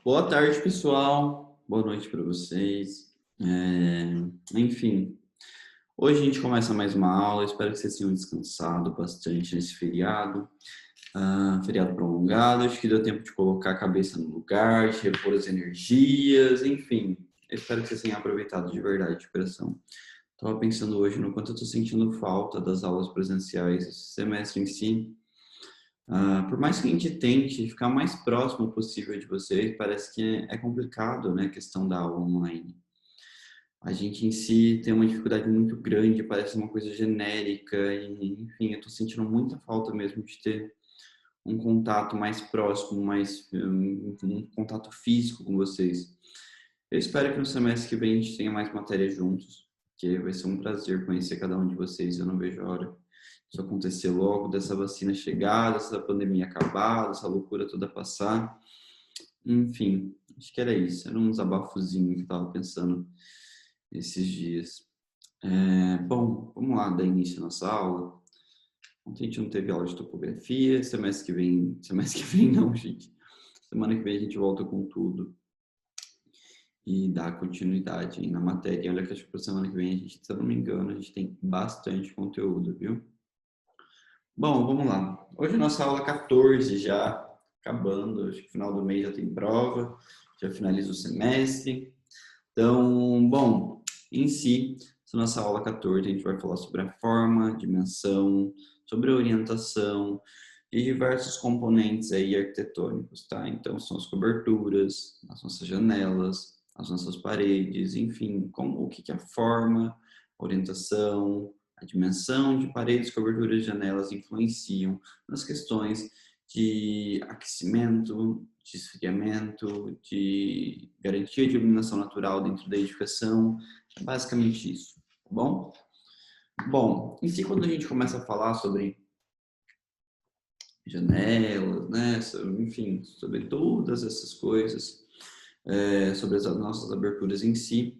Boa tarde, pessoal. Boa noite para vocês. Enfim, hoje a gente começa mais uma aula. Espero que vocês tenham descansado bastante nesse feriado. Feriado prolongado. Acho que deu tempo de colocar a cabeça no lugar, de repor as energias. Enfim, eu espero que vocês tenham aproveitado de verdade, de coração. Estava pensando hoje no quanto eu estou sentindo falta das aulas presenciais, esse semestre em si. Por mais que a gente tente ficar o mais próximo possível de vocês, parece que é complicado, né, a questão da aula online. A gente em si tem uma dificuldade muito grande, parece uma coisa genérica e, enfim, eu estou sentindo muita falta mesmo de ter um contato mais próximo, um contato físico com vocês. Eu espero que no semestre que vem a gente tenha mais matérias juntos, que vai ser um prazer conhecer cada um de vocês. Eu não vejo a hora disso acontecer logo, dessa vacina chegar, dessa pandemia acabar, dessa loucura toda passar. Enfim, acho que era isso. Era um desabafozinho que eu estava pensando esses dias. Bom, vamos lá, dar início à nossa aula. Ontem a gente não teve aula de topografia, semestre que vem não, gente. Semana que vem a gente volta com tudo e dá continuidade aí na matéria. Olha que acho que para semana que vem a gente, se eu não me engano, a gente tem bastante conteúdo, viu? Bom, vamos lá. Hoje é nossa aula 14 já, acabando. Acho que no final do mês já tem prova, já finaliza o semestre. Então, bom, em si, essa nossa aula 14 a gente vai falar sobre a forma, dimensão, sobre a orientação e diversos componentes aí arquitetônicos, tá? Então, são as coberturas, as nossas janelas, as nossas paredes, enfim, o que é a forma, a orientação, a dimensão de paredes, coberturas e janelas influenciam nas questões de aquecimento, de esfriamento, de garantia de iluminação natural dentro da edificação. É basicamente isso, tá bom? Bom, em si, quando a gente começa a falar sobre janelas, né, enfim, sobre todas essas coisas, sobre as nossas aberturas em si,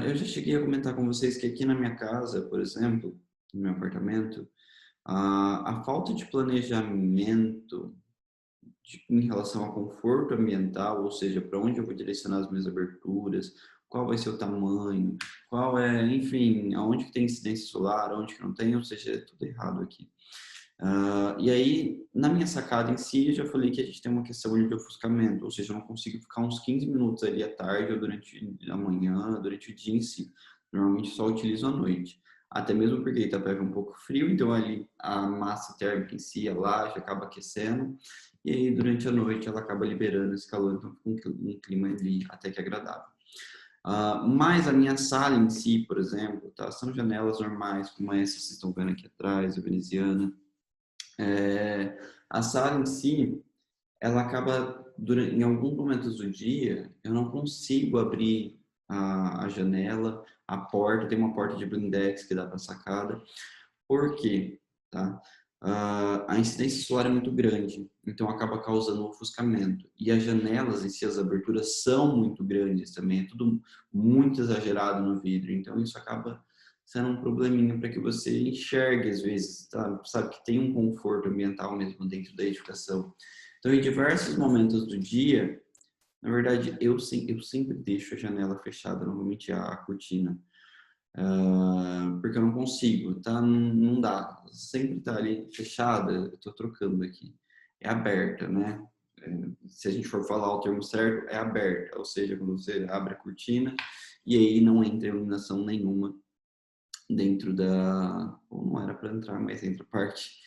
eu já cheguei a comentar com vocês que aqui na minha casa, por exemplo, no meu apartamento, a falta de planejamento em relação ao conforto ambiental, ou seja, para onde eu vou direcionar as minhas aberturas, qual vai ser o tamanho, qual é, enfim, aonde que tem incidência solar, aonde que não tem, ou seja, é tudo errado aqui. E aí, na minha sacada em si, eu já falei que a gente tem uma questão de ofuscamento, ou seja, eu não consigo ficar uns 15 minutos ali à tarde ou durante a manhã, durante o dia em si. Normalmente só utilizo à noite. Até mesmo porque Itapeva é um pouco frio, então ali a massa térmica em si, a laje, acaba aquecendo. E aí, durante a noite, ela acaba liberando esse calor, então fica um clima ali até que agradável. Mas a minha sala em si, por exemplo, tá? São janelas normais, como essa que vocês estão vendo aqui atrás, a veneziana. A sala em si, ela acaba, em alguns momentos do dia, eu não consigo abrir a janela, a porta, tem uma porta de blindex que dá para sacada. Por quê? Tá? A incidência solar é muito grande, então acaba causando um ofuscamento. E as janelas em si, as aberturas são muito grandes também, é tudo muito exagerado no vidro, então isso acaba sendo um probleminha para que você enxergue às vezes, tá? Sabe que tem um conforto ambiental mesmo dentro da edificação. Então, em diversos momentos do dia, na verdade, eu sempre deixo a janela fechada, normalmente a cortina, porque eu não consigo, tá? Não dá. Sempre tá ali fechada, eu tô trocando aqui. É aberta, né? Se a gente for falar o termo certo, é aberta, ou seja, quando você abre a cortina e aí não entra iluminação nenhuma dentro da, ou não era para entrar, mas entra parte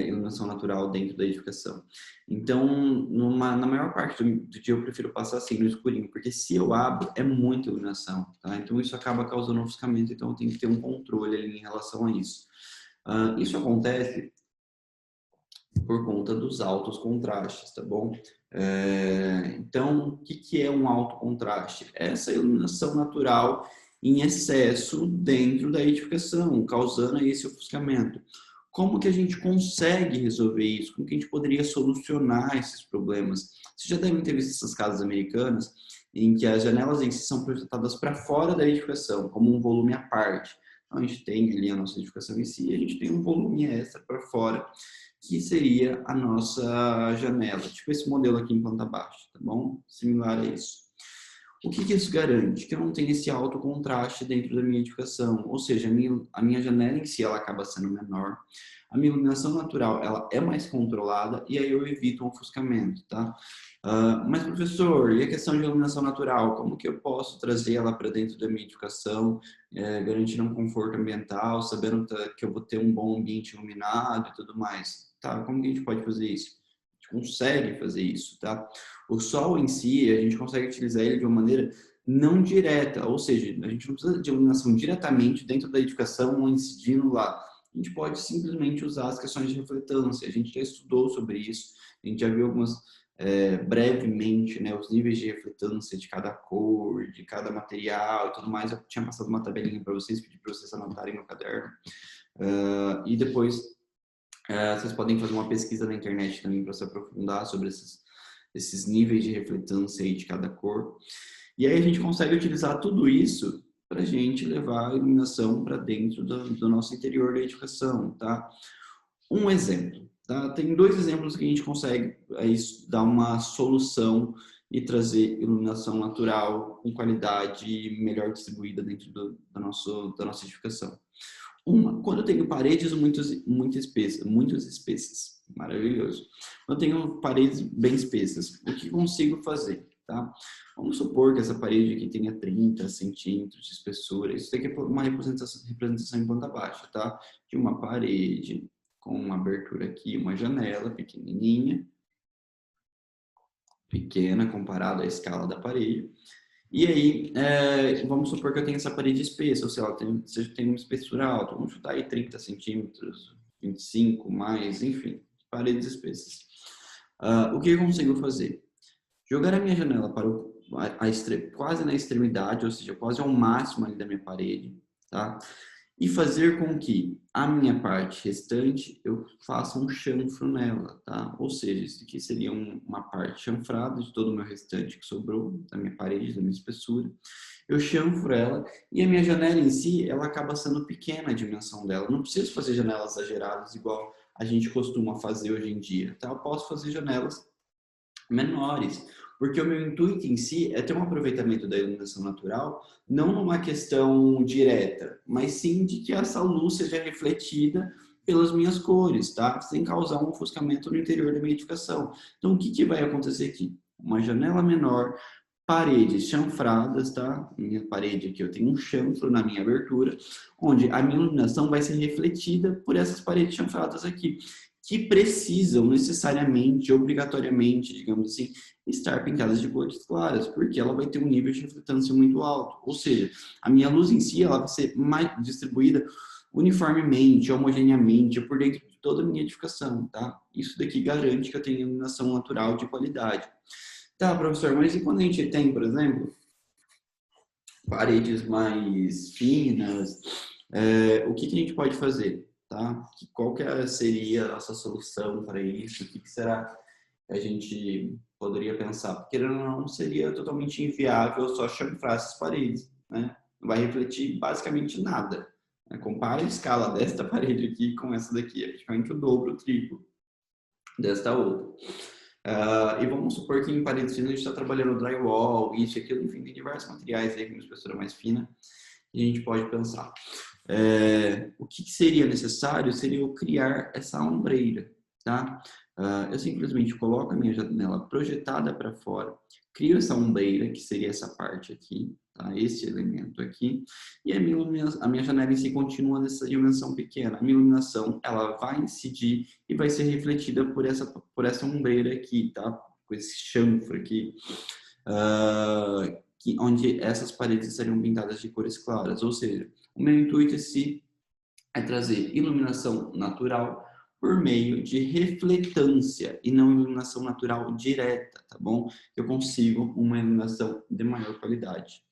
iluminação natural dentro da edificação. Então, na maior parte do dia eu prefiro passar assim no escurinho, porque se eu abro é muita iluminação, tá? Então isso acaba causando ofuscamento, então eu tenho que ter um controle ali em relação a isso. Isso acontece por conta dos altos contrastes, tá bom? Então, o que é um alto contraste? Essa iluminação natural em excesso dentro da edificação, causando esse ofuscamento. Como que a gente consegue resolver isso? Como que a gente poderia solucionar esses problemas? Vocês já devem ter visto essas casas americanas em que as janelas em si são projetadas para fora da edificação, como um volume à parte. Então, a gente tem ali a nossa edificação em si, e a gente tem um volume extra para fora, que seria a nossa janela, tipo esse modelo aqui em planta baixa, tá bom? Similar a isso. O que isso garante? Que eu não tenho esse alto contraste dentro da minha edificação, ou seja, a minha janela em si ela acaba sendo menor, a minha iluminação natural ela é mais controlada e aí eu evito um ofuscamento, tá? Mas professor, e a questão de iluminação natural, como que eu posso trazer ela para dentro da minha edificação, garantindo um conforto ambiental, sabendo que eu vou ter um bom ambiente iluminado e tudo mais? Tá, como que a gente pode fazer isso? A gente consegue fazer isso, tá? O sol em si, a gente consegue utilizar ele de uma maneira não direta, ou seja, a gente não precisa de iluminação diretamente dentro da edificação ou incidindo lá. A gente pode simplesmente usar as questões de refletância. A gente já estudou sobre isso, a gente já viu algumas brevemente, né, os níveis de refletância de cada cor, de cada material e tudo mais. Eu tinha passado uma tabelinha para vocês, pedi para vocês anotarem no caderno. E depois vocês podem fazer uma pesquisa na internet também para se aprofundar sobre esses níveis de refletância aí de cada cor. E aí a gente consegue utilizar tudo isso para a gente levar a iluminação para dentro do nosso interior da edificação, tá? Um exemplo, tá? Tem dois exemplos que a gente consegue aí, dar uma solução e trazer iluminação natural com qualidade melhor distribuída dentro da nossa edificação. Quando eu tenho paredes muito espessas, maravilhoso. Eu tenho paredes bem espessas, o que consigo fazer, tá? Vamos supor que essa parede aqui tenha 30 centímetros de espessura. Isso daqui é uma representação em planta baixa, tá? De uma parede com uma abertura aqui, uma janela pequenininha, pequena comparado à escala da parede. E aí, vamos supor que eu tenho essa parede espessa, ou seja, se eu tenho uma espessura alta, vamos chutar aí 30 centímetros, 25 mais, enfim, paredes espessas. O que eu consigo fazer? Jogar a minha janela para quase na extremidade, ou seja, quase ao máximo ali da minha parede, tá? E fazer com que a minha parte restante eu faça um chanfro nela, tá? Ou seja, isso aqui seria uma parte chanfrada de todo o meu restante que sobrou da minha parede, da minha espessura. Eu chanfro ela e a minha janela em si, ela acaba sendo pequena a dimensão dela. Eu não preciso fazer janelas exageradas igual a gente costuma fazer hoje em dia, tá? Eu posso fazer janelas menores, porque o meu intuito em si é ter um aproveitamento da iluminação natural, não numa questão direta, mas sim de que essa luz seja refletida pelas minhas cores, tá? Sem causar um ofuscamento no interior da minha edificação. Então, o que vai acontecer aqui? Uma janela menor, paredes chanfradas, tá? Minha parede aqui, eu tenho um chanfro na minha abertura, onde a minha iluminação vai ser refletida por essas paredes chanfradas aqui, que precisam necessariamente, obrigatoriamente, digamos assim, estar pintadas de cores claras, porque ela vai ter um nível de refletância muito alto. Ou seja, a minha luz em si ela vai ser mais distribuída uniformemente, homogeneamente, por dentro de toda a minha edificação, tá? Isso daqui garante que eu tenho iluminação natural de qualidade. Tá, professor, mas e quando a gente tem, por exemplo, paredes mais finas, o que a gente pode fazer? Tá? Qual seria a nossa solução para isso? O que será que a gente poderia pensar? Porque não seria totalmente inviável só chanfrar essas paredes, né? Não vai refletir basicamente nada. Né? Compare a escala desta parede aqui com essa daqui, é praticamente o dobro, o triplo desta outra. E vamos supor que em paredes finas a gente está trabalhando drywall, isso e aquilo, enfim, tem diversos materiais aí com uma espessura mais fina e a gente pode pensar. O que seria necessário seria eu criar essa ombreira, tá? Eu simplesmente coloco a minha janela projetada para fora, crio essa ombreira, que seria essa parte aqui, tá? Esse elemento aqui, e a minha janela em si continua nessa dimensão pequena. A minha iluminação, ela vai incidir e vai ser refletida por essa ombreira aqui, tá? Com esse chanfro aqui. Onde essas paredes estariam pintadas de cores claras, ou seja, o meu intuito é trazer iluminação natural por meio de refletância e não iluminação natural direta, tá bom? Eu consigo uma iluminação de maior qualidade.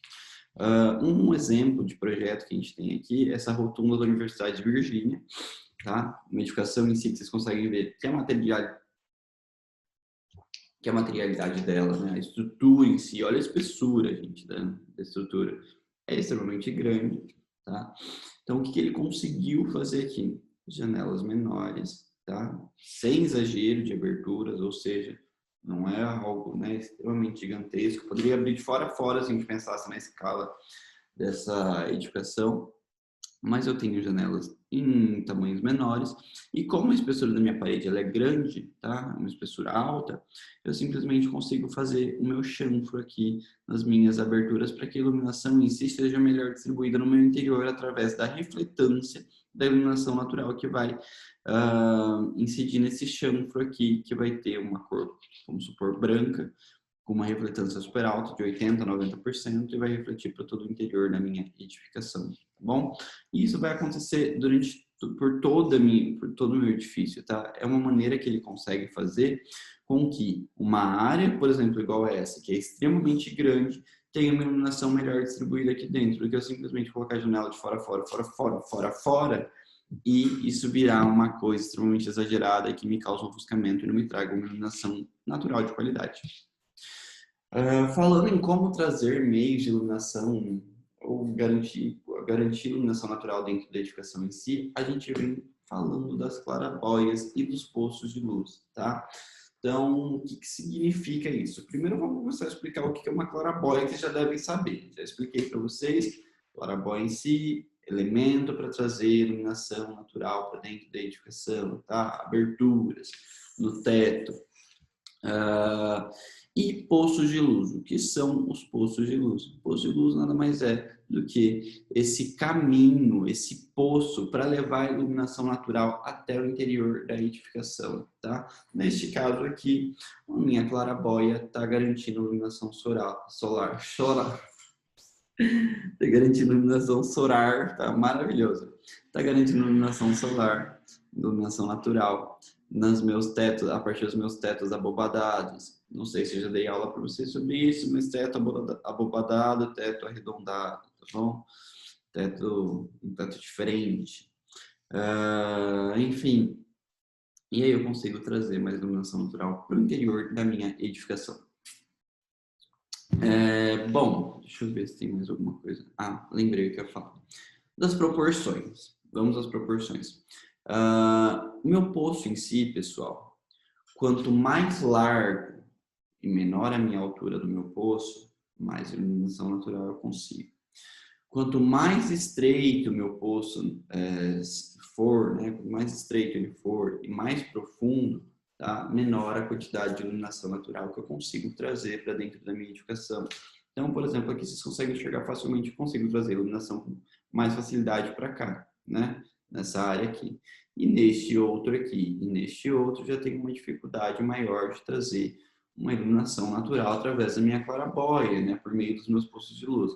Um exemplo de projeto que a gente tem aqui é essa rotunda da Universidade de Virgínia, tá? Uma edificação em si que vocês conseguem ver que a materialidade dela, né? A estrutura em si, olha a espessura, gente, da estrutura. É extremamente grande, tá? Então, o que ele conseguiu fazer aqui? Janelas menores, tá? Sem exagero de aberturas, ou seja, não é algo, né, extremamente gigantesco. Poderia abrir de fora a fora se a gente pensasse na escala dessa edificação, mas eu tenho janelas em tamanhos menores, e como a espessura da minha parede ela é grande, tá? Uma espessura alta, eu simplesmente consigo fazer o meu chanfro aqui nas minhas aberturas para que a iluminação em si seja melhor distribuída no meu interior através da refletância da iluminação natural que vai incidir nesse chanfro aqui, que vai ter uma cor, vamos supor, branca, com uma refletância super alta, de 80% a 90%, e vai refletir para todo o interior da minha edificação, tá bom? E isso vai acontecer por todo o meu edifício, tá? É uma maneira que ele consegue fazer com que uma área, por exemplo, igual a essa, que é extremamente grande, tenha uma iluminação melhor distribuída aqui dentro, do que eu simplesmente colocar a janela de fora, fora, fora, fora, fora, fora, e isso virar uma coisa extremamente exagerada e que me causa um ofuscamento e não me traga uma iluminação natural de qualidade. Falando em como trazer meios de iluminação ou garantir iluminação natural dentro da edificação em si, a gente vem falando das clarabóias e dos poços de luz, tá? Então, o que significa isso? Primeiro, vamos começar a explicar o que é uma clarabóia, que vocês já devem saber. Já expliquei para vocês, clarabóia em si, elemento para trazer iluminação natural para dentro da edificação, tá? Aberturas no teto. E poços de luz. O que são os poços de luz? Poço de luz nada mais é do que esse caminho, esse poço para levar a iluminação natural até o interior da edificação, tá? Neste caso aqui, a minha clarabóia está garantindo iluminação solar. Está garantindo iluminação solar, tá maravilhoso. Está garantindo iluminação solar, iluminação natural nos meus tetos, a partir dos meus tetos abobadados. Não sei se eu já dei aula para vocês sobre isso, mas teto abobadado, teto arredondado, tá bom? Um teto diferente. Enfim, e aí eu consigo trazer mais iluminação natural para o interior da minha edificação. Bom, deixa eu ver se tem mais alguma coisa. Lembrei o que eu falo. Das proporções. Vamos às proporções. O meu poço em si, pessoal, quanto mais largo e menor a minha altura do meu poço, mais iluminação natural eu consigo. Quanto mais estreito o meu poço for, né, quanto mais estreito ele for e mais profundo, tá, menor a quantidade de iluminação natural que eu consigo trazer para dentro da minha edificação. Então, por exemplo, aqui vocês conseguem enxergar facilmente, eu consigo trazer iluminação com mais facilidade para cá, né, nessa área aqui. E neste outro aqui, e neste outro, já tenho uma dificuldade maior de trazer uma iluminação natural através da minha clarabóia, né, por meio dos meus poços de luz.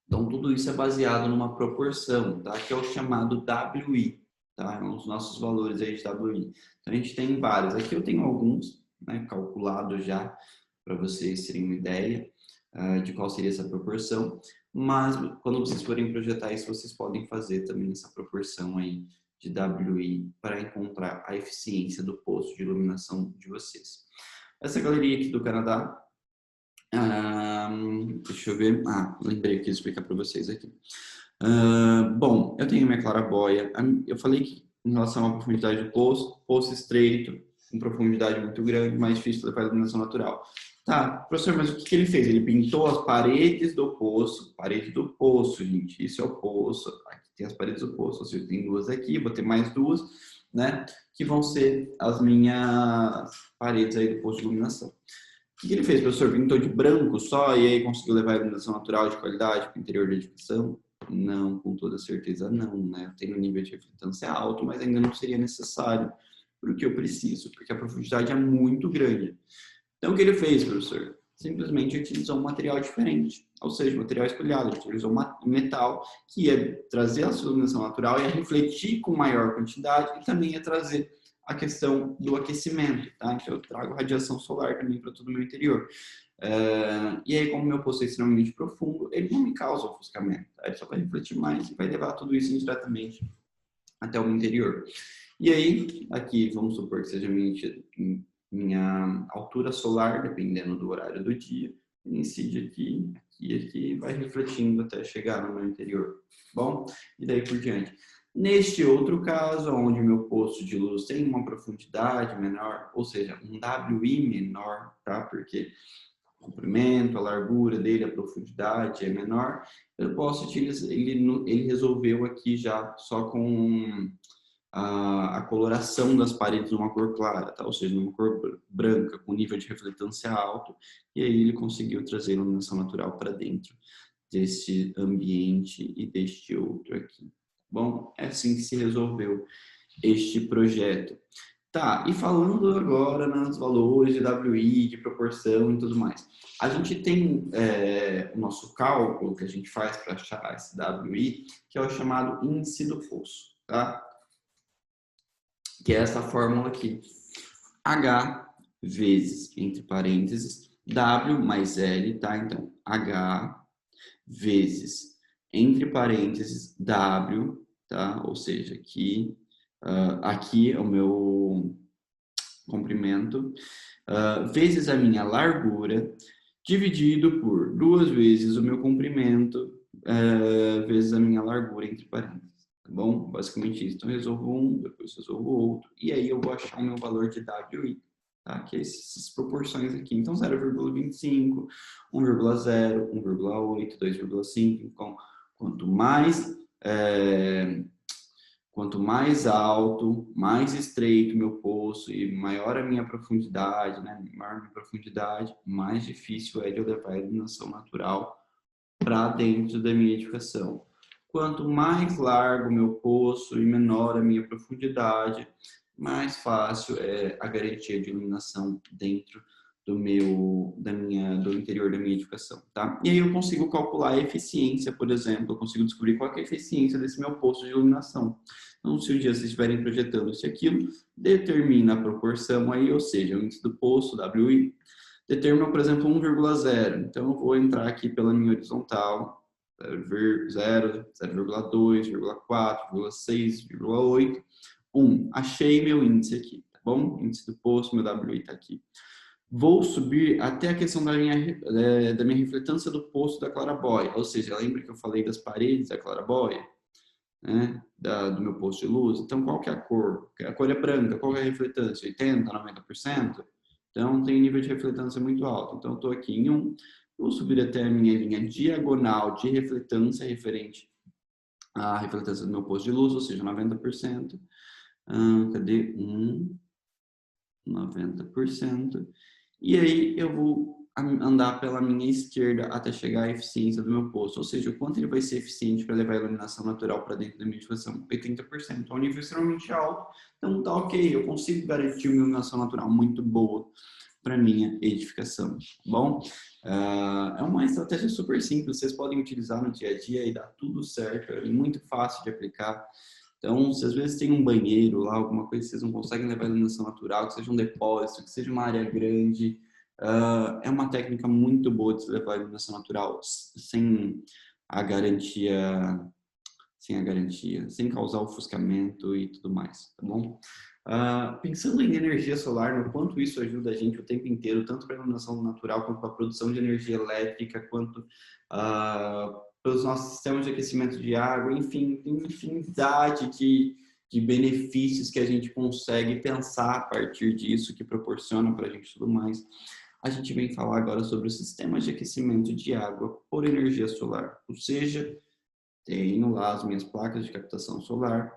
Então, tudo isso é baseado numa proporção, tá? Que é o chamado WI, tá? Os nossos valores aí de WI. Então, a gente tem vários. Aqui eu tenho alguns, né, calculados já, para vocês terem uma ideia de qual seria essa proporção. Mas, quando vocês forem projetar isso, vocês podem fazer também essa proporção aí de WI para encontrar a eficiência do poço de iluminação de vocês. Essa galeria aqui do Canadá, deixa eu ver. Lembrei que ia explicar para vocês aqui. Bom, eu tenho minha clarabóia. Eu falei que em relação à profundidade do poço estreito, com profundidade muito grande, mais difícil levar a iluminação natural. Tá, professor, mas o que ele fez? Ele pintou as paredes do poço, gente, isso é o poço. Aqui tem as paredes do poço, ou seja, tem duas aqui, vou ter mais duas, né? Que vão ser as minhas paredes aí do poço de iluminação. O que ele fez, professor? Pintou de branco só e aí conseguiu levar a iluminação natural de qualidade para o interior da edificação? Não, com toda certeza não, né? Eu tenho um nível de refletância alto, mas ainda não seria necessário para o que eu preciso, porque a profundidade é muito grande. Então, o que ele fez, professor? Simplesmente utilizou um material diferente, ou seja, material espelhado. Ele utilizou um metal que ia trazer a sua iluminação natural, ia refletir com maior quantidade e também ia trazer a questão do aquecimento, tá? Então, eu trago radiação solar também para todo o meu interior. E aí, como o meu poço é extremamente profundo, ele não me causa ofuscamento, tá? Ele só vai refletir mais e vai levar tudo isso indiretamente até o meu interior. E aí, aqui, vamos supor que seja minha altura solar, dependendo do horário do dia, incide aqui, aqui, aqui, vai refletindo até chegar no meu interior, tá bom? E daí por diante. Neste outro caso, onde o meu posto de luz tem uma profundidade menor, ou seja, um WI menor, tá? Porque o comprimento, a largura dele, a profundidade é menor, eu posso utilizar, ele resolveu aqui já só com a coloração das paredes numa cor clara, tá? Ou seja, numa cor branca, com nível de refletância alto, e aí ele conseguiu trazer iluminação natural para dentro deste ambiente e deste outro aqui. Bom, é assim que se resolveu este projeto. Tá, e falando agora nos valores de WI, de proporção e tudo mais. A gente tem o nosso cálculo que a gente faz para achar esse WI, que é o chamado índice do poço, tá? Que é essa fórmula aqui. H vezes, entre parênteses, W mais L, tá? Então, H vezes, entre parênteses, W, tá? Ou seja, aqui, aqui é o meu comprimento, vezes a minha largura, dividido por 2 vezes o meu comprimento, vezes a minha largura, entre parênteses. Tá bom? Basicamente isso. Então, eu resolvo um, depois resolvo outro, e aí eu vou achar o meu valor de WI, tá? Que é essas proporções aqui. Então, 0,25, 1,0, 1,8, 2,5. Então, quanto mais alto, mais estreito meu poço e maior a minha profundidade, né? Maior a minha profundidade, mais difícil é de eu levar a iluminação natural para dentro da minha edificação. Quanto mais largo o meu poço e menor a minha profundidade, mais fácil é a garantia de iluminação dentro do interior da minha edificação, tá? E aí eu consigo calcular a eficiência, por exemplo, eu consigo descobrir qual é a eficiência desse meu poço de iluminação. Então, se um dia vocês estiverem projetando isso e aquilo, determina a proporção aí, ou seja, o índice do poço, WI, determina, por exemplo, 1,0. Então, eu vou entrar aqui pela minha horizontal, 0, 0,2, 0,4, 0,6, 0,8, 1. Achei meu índice aqui, tá bom? Índice do poço, meu WI está aqui. Vou subir até a questão da minha refletância do poço da claraboia, ou seja, lembra que eu falei das paredes da claraboia, né? Do meu poço de luz? Então, qual que é a cor? A cor é branca, qual que é a refletância? 80%, 90%? Então, tem nível de refletância muito alto. Então, eu estou aqui em 1, vou subir até a minha linha diagonal de refletância referente à refletância do meu poço de luz, ou seja, 90%. Cadê? 90%. E aí eu vou andar pela minha esquerda até chegar à eficiência do meu poço, ou seja, o quanto ele vai ser eficiente para levar a iluminação natural para dentro da minha edificação, 80%. É um nível extremamente alto, então tá ok, eu consigo garantir uma iluminação natural muito boa para minha edificação, tá bom? É uma estratégia super simples, vocês podem utilizar no dia a dia e dá tudo certo, é muito fácil de aplicar. Então, se às vezes tem um banheiro lá, alguma coisa que vocês não conseguem levar a iluminação natural, que seja um depósito, que seja uma área grande, é uma técnica muito boa de se levar a iluminação natural sem a garantia, sem causar ofuscamento e tudo mais, tá bom? Pensando em energia solar, no quanto isso ajuda a gente o tempo inteiro, tanto para a iluminação natural, quanto para a produção de energia elétrica, quanto pelos nossos sistemas de aquecimento de água, enfim, tem uma infinidade de benefícios que a gente consegue pensar a partir disso, que proporciona para a gente tudo mais. A gente vem falar agora sobre os sistemas de aquecimento de água por energia solar, ou seja, tenho lá as minhas placas de captação solar,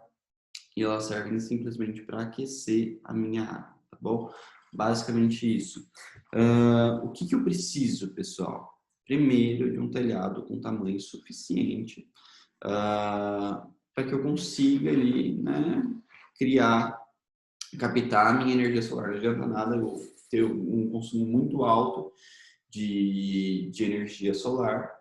e elas servem simplesmente para aquecer a minha água, tá bom? Basicamente isso. O que eu preciso, pessoal? Primeiro, de um telhado com tamanho suficiente para que eu consiga ali, né, captar a minha energia solar. Não adianta nada eu ter um consumo muito alto de energia solar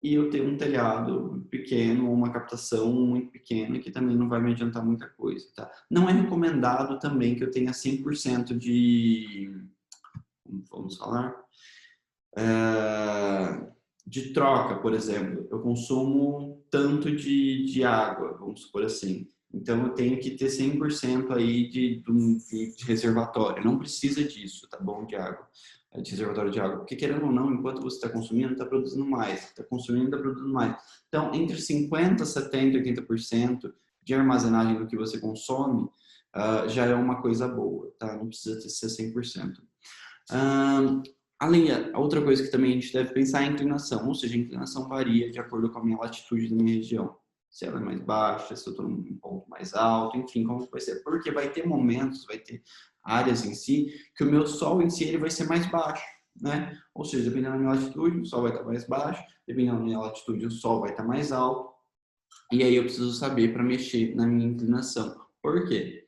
e eu ter um telhado pequeno ou uma captação muito pequena que também não vai me adiantar muita coisa, tá? Não é recomendado também que eu tenha 100% vamos falar, de troca, por exemplo. Eu consumo tanto de água, vamos supor assim. Então, eu tenho que ter 100% aí de reservatório. Não precisa disso, tá bom, de água. de reservatório de água. Porque, querendo ou não, enquanto você está consumindo, está produzindo mais. Está consumindo, está produzindo mais. Então, entre 50%, 70%, 80% de armazenagem do que você consome já é uma coisa boa, tá? Não precisa ser 100%. A outra coisa que também a gente deve pensar é a inclinação, ou seja, a inclinação varia de acordo com a minha latitude da minha região. Se ela é mais baixa, se eu estou num ponto mais alto, enfim, como vai ser. Porque vai ter momentos, vai ter áreas em si, que o meu sol em si ele vai ser mais baixo, né? Ou seja, dependendo da minha latitude, o sol vai estar mais baixo, dependendo da minha latitude, o sol vai estar mais alto. E aí eu preciso saber para mexer na minha inclinação. Por quê?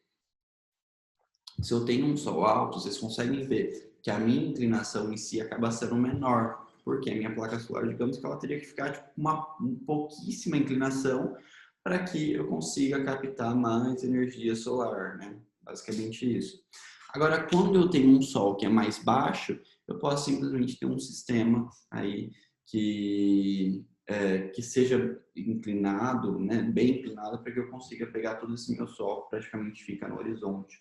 Se eu tenho um sol alto, vocês conseguem ver que a minha inclinação em si acaba sendo menor, porque a minha placa solar, digamos que ela teria que ficar tipo, uma pouquíssima inclinação para que eu consiga captar mais energia solar, né? Basicamente isso. Agora, quando eu tenho um sol que é mais baixo, eu posso simplesmente ter um sistema aí que seja inclinado, né, bem inclinado, para que eu consiga pegar todo esse meu sol, praticamente fica no horizonte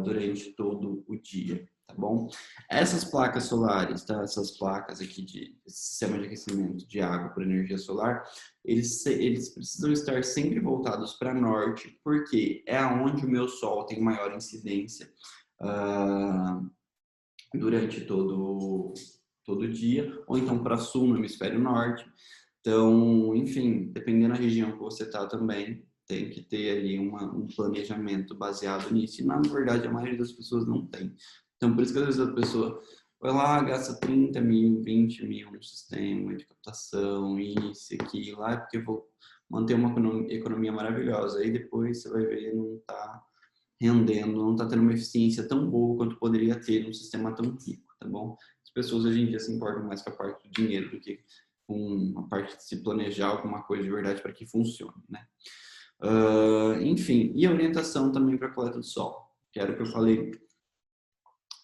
durante todo o dia, tá bom? Essas placas solares, tá? Essas placas aqui de sistema de aquecimento de água por energia solar, eles precisam estar sempre voltados para norte, porque é onde o meu sol tem maior incidência durante todo o dia, ou então para sul, no hemisfério norte. Então, enfim, dependendo da região que você está também, tem que ter ali um planejamento baseado nisso. E, na verdade, a maioria das pessoas não tem. Então, por isso que às vezes a pessoa vai lá, gasta 30 mil, 20 mil no sistema de captação, isso, aquilo, lá, porque eu vou manter uma economia maravilhosa. Aí depois você vai ver, não está rendendo, não está tendo uma eficiência tão boa quanto poderia ter num sistema tão rico, tá bom? As pessoas hoje em dia se importam mais com a parte do dinheiro do que com a parte de se planejar alguma coisa de verdade para que funcione, né? Enfim, e a orientação também para a coleta do sol, que era o que eu falei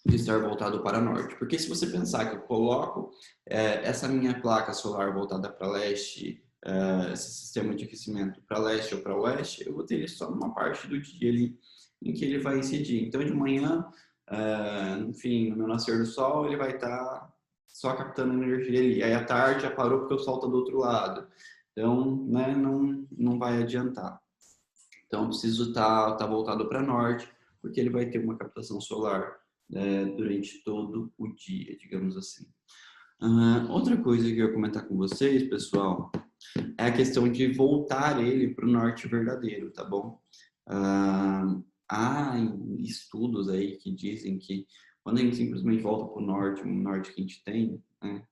de estar voltado para norte. Porque se você pensar que eu coloco essa minha placa solar voltada para leste, esse sistema de aquecimento para leste ou para oeste, eu vou ter ele só numa parte do dia ali em que ele vai incidir. Então, de manhã, enfim, no meu nascer do sol, ele vai estar só captando energia ali. Aí, à tarde, já parou porque o sol está do outro lado. Então, né, não vai adiantar. Então, eu preciso estar voltado para norte, porque ele vai ter uma captação solar durante todo o dia, digamos assim. Outra coisa que eu ia comentar com vocês, pessoal, é a questão de voltar ele para o norte verdadeiro, tá bom? Há estudos aí que dizem que quando a gente simplesmente volta para o norte que a gente tem, né,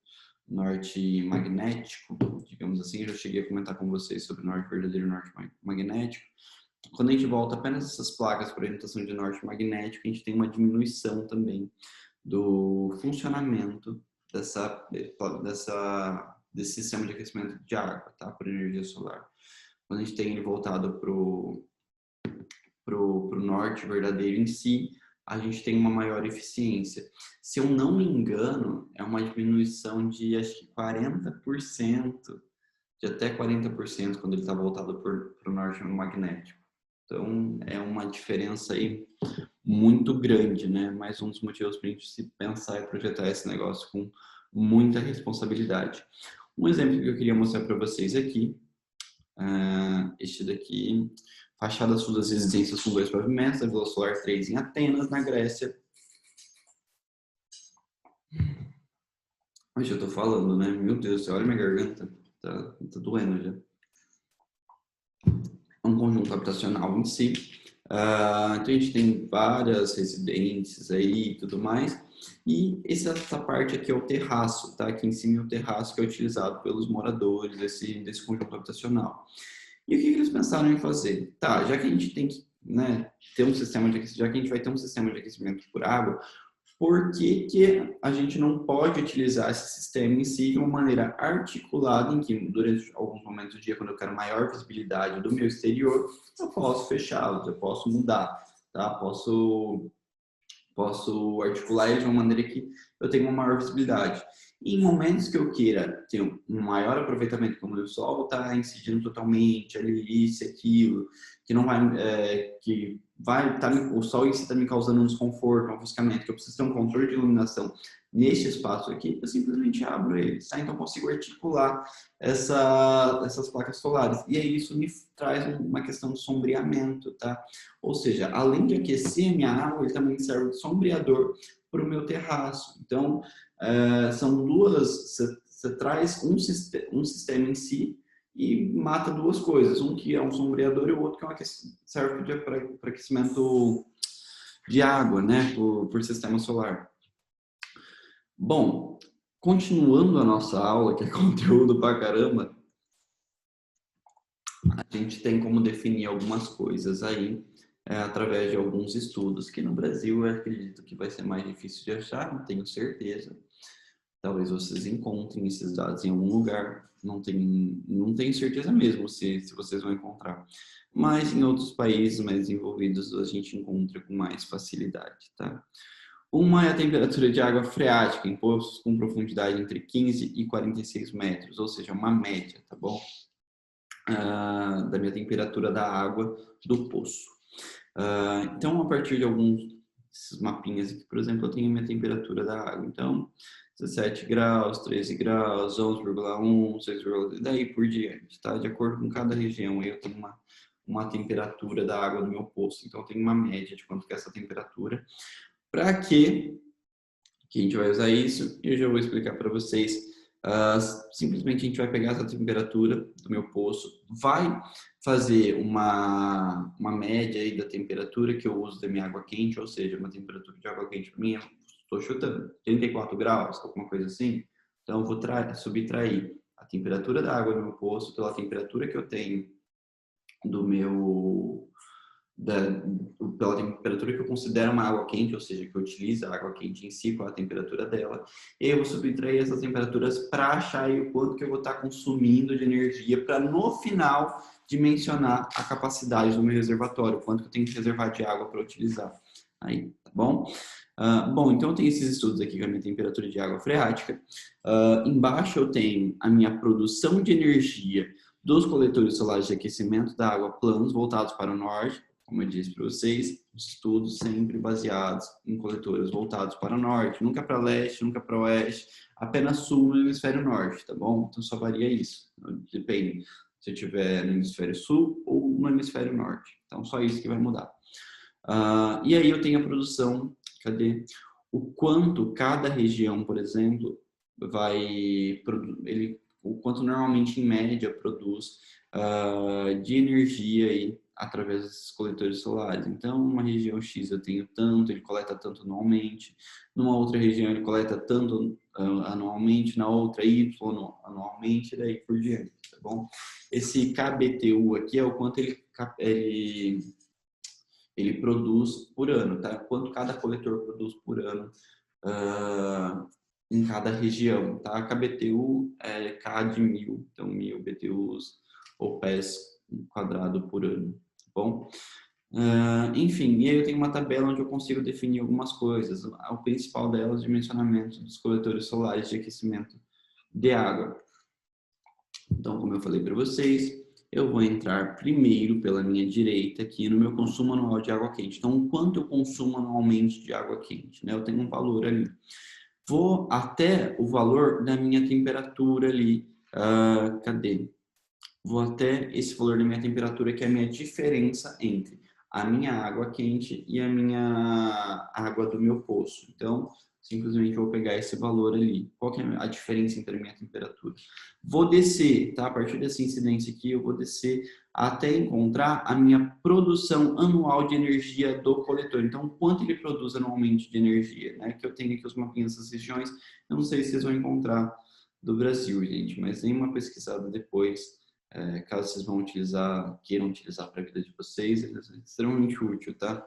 norte magnético, digamos assim, eu já cheguei a comentar com vocês sobre o norte verdadeiro e o norte magnético. Quando a gente volta apenas essas placas para orientação de norte magnético, a gente tem uma diminuição também do funcionamento desse sistema de aquecimento de água, tá? Por energia solar. Quando a gente tem ele voltado pro norte verdadeiro em si, a gente tem uma maior eficiência. Se eu não me engano, é uma diminuição de acho que 40%, de até 40% quando ele está voltado para o norte magnético. Então, é uma diferença aí muito grande, né? Mais um dos motivos para a gente se pensar e projetar esse negócio com muita responsabilidade. Um exemplo que eu queria mostrar para vocês aqui, este daqui, fachada sul das residências com 2 pavimentos, da Vila Solar 3 em Atenas, na Grécia. Hoje eu tô falando, né? Meu Deus, olha minha garganta, tá doendo já. É um conjunto habitacional em si. Então a gente tem várias residências aí e tudo mais. E essa parte aqui é o terraço, tá? Aqui em cima é o terraço que é utilizado pelos moradores desse conjunto habitacional. E o que eles pensaram em fazer? Tá, já que a gente tem que, né, ter um sistema de aquecimento, já que a gente vai ter um sistema de aquecimento por água, por que a gente não pode utilizar esse sistema em si de uma maneira articulada, em que durante alguns momentos do dia, quando eu quero maior visibilidade do meu exterior, eu posso fechá-los, eu posso mudar, tá? Posso articular ele de uma maneira que eu tenho uma maior visibilidade. E em momentos que eu queira ter um maior aproveitamento, como o sol está incidindo totalmente ali, isso e aquilo, que não vai, que vai tá, o sol está me causando um desconforto, um ofuscamento, que eu preciso ter um controle de iluminação neste espaço aqui, eu simplesmente abro ele, tá? Então eu consigo articular essas placas solares. E aí isso me traz uma questão de sombreamento, tá? Ou seja, além de aquecer a minha água, ele também serve de sombreador para o meu terraço. Então, são duas, você traz um sistema em si e mata duas coisas. Um que é um sombreador e o outro que é serve para aquecimento de água, né? Por sistema solar. Bom, continuando a nossa aula, que é conteúdo pra caramba, a gente tem como definir algumas coisas aí, através de alguns estudos, que no Brasil eu acredito que vai ser mais difícil de achar, não tenho certeza. Talvez vocês encontrem esses dados em algum lugar, não tenho certeza mesmo se vocês vão encontrar. Mas em outros países mais desenvolvidos a gente encontra com mais facilidade, tá? Uma é a temperatura de água freática em poços com profundidade entre 15 e 46 metros, ou seja, uma média, tá bom? Da minha temperatura da água do poço. Então, a partir de alguns desses mapinhas aqui, por exemplo, eu tenho a minha temperatura da água. Então, 17 graus, 13 graus, 11,1, 6,1, daí por diante, tá? De acordo com cada região, eu tenho uma temperatura da água do meu poço. Então, eu tenho uma média de quanto que é essa temperatura. Para que a gente vai usar isso? Eu já vou explicar para vocês. Simplesmente a gente vai pegar essa temperatura do meu poço, vai fazer uma média aí da temperatura que eu uso da minha água quente, ou seja, uma temperatura de água quente para mim, estou chutando 34 graus, alguma coisa assim. Então, eu vou subtrair a temperatura da água do meu poço pela temperatura que eu tenho do meu pela temperatura que eu considero uma água quente, ou seja, que eu utilizo a água quente em si, qual a temperatura dela, e eu vou subtrair essas temperaturas para achar aí o quanto que eu vou estar consumindo de energia para no final dimensionar a capacidade do meu reservatório, quanto que eu tenho que reservar de água para utilizar. Aí, tá bom? Bom, então eu tenho esses estudos aqui com a minha temperatura de água freática. Embaixo eu tenho a minha produção de energia dos coletores solares de aquecimento da água planos voltados para o norte, como eu disse para vocês, os estudos sempre baseados em coletores voltados para o norte, nunca para leste, nunca para oeste, apenas sul no hemisfério norte, tá bom? Então só varia isso, depende se eu estiver no hemisfério sul ou no hemisfério norte. Então só isso que vai mudar. E aí eu tenho a produção, cadê? O quanto cada região, por exemplo, o quanto normalmente em média produz de energia aí através desses coletores solares. Então, uma região X eu tenho tanto, ele coleta tanto anualmente, numa outra região ele coleta tanto anualmente, na outra Y anualmente, e daí por diante, tá bom? Esse KBTU aqui é o quanto ele produz por ano, tá? Quanto cada coletor produz por ano em cada região, tá? KBTU é K de 1000, então 1000 BTUs ou pés quadrado por ano, tá bom? Enfim, e aí eu tenho uma tabela onde eu consigo definir algumas coisas. O principal delas é o dimensionamento dos coletores solares de aquecimento de água. Então, como eu falei para vocês, eu vou entrar primeiro pela minha direita aqui no meu consumo anual de água quente. Então, quanto eu consumo anualmente de água quente? Né? Eu tenho um valor ali. Vou até o valor da minha temperatura ali. Cadê? Vou até esse valor da minha temperatura, que é a minha diferença entre a minha água quente e a minha água do meu poço. Então, simplesmente vou pegar esse valor ali. Qual que é a diferença entre a minha temperatura? Vou descer, tá? A partir dessa incidência aqui, eu vou descer até encontrar a minha produção anual de energia do coletor. Então, quanto ele produz anualmente de energia, né? Que eu tenho aqui os mapinhas das regiões. Eu não sei se vocês vão encontrar do Brasil, gente, mas tem uma pesquisada depois. Caso vocês queiram utilizar para a vida de vocês, é extremamente útil, tá?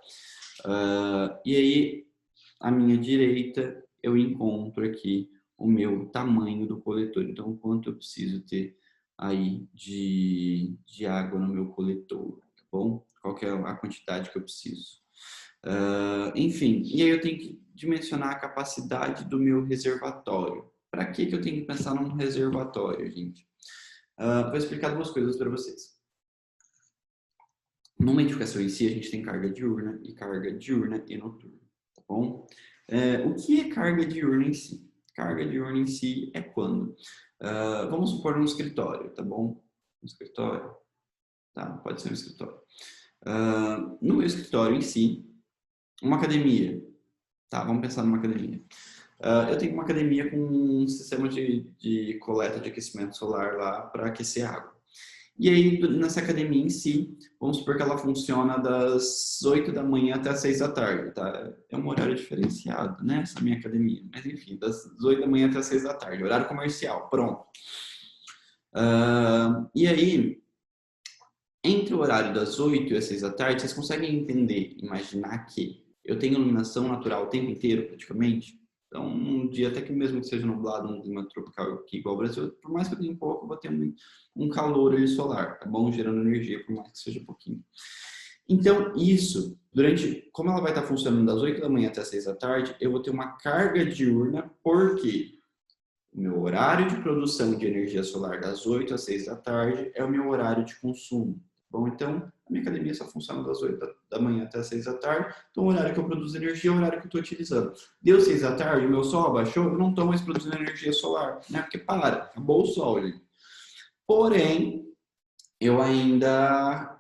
E aí, à minha direita, eu encontro aqui o meu tamanho do coletor. Então, quanto eu preciso ter aí de água no meu coletor, tá bom? Qual que é a quantidade que eu preciso. Enfim, e aí eu tenho que dimensionar a capacidade do meu reservatório. Para que eu tenho que pensar num reservatório, gente? Vou explicar duas coisas para vocês. Numa edificação em si, a gente tem carga diurna e noturna, tá bom? O que é carga diurna em si? Carga diurna em si é quando? Vamos supor um escritório, tá bom? Um escritório, tá? Pode ser um escritório. No meu escritório em si, uma academia, tá? Vamos pensar numa academia. Eu tenho uma academia com um sistema de coleta de aquecimento solar lá para aquecer água. E aí, nessa academia em si, vamos supor que ela funciona das 8 da manhã até as 6 da tarde, tá? É um horário diferenciado, né? Essa minha academia. Mas enfim, das 8 da manhã até as 6 da tarde, horário comercial, pronto. E aí, entre o horário das 8 e as 6 da tarde, vocês conseguem entender, imaginar que eu tenho iluminação natural o tempo inteiro, praticamente? Então, um dia, até que mesmo que seja nublado, um clima tropical aqui igual ao Brasil, por mais que eu tenha pouco, eu vou ter um calor ali solar, tá bom? Gerando energia, por mais que seja pouquinho. Então, isso, como ela vai estar funcionando das 8 da manhã até as 6 da tarde, eu vou ter uma carga diurna, porque o meu horário de produção de energia solar das 8 às 6 da tarde é o meu horário de consumo. Bom, então, a minha academia só funciona das 8 da manhã até as 6 da tarde. Então, o horário que eu produzo energia é o horário que eu estou utilizando. Deu 6 da tarde, o meu sol abaixou, eu não estou mais produzindo energia solar, né? Porque acabou o sol, gente. Porém, eu ainda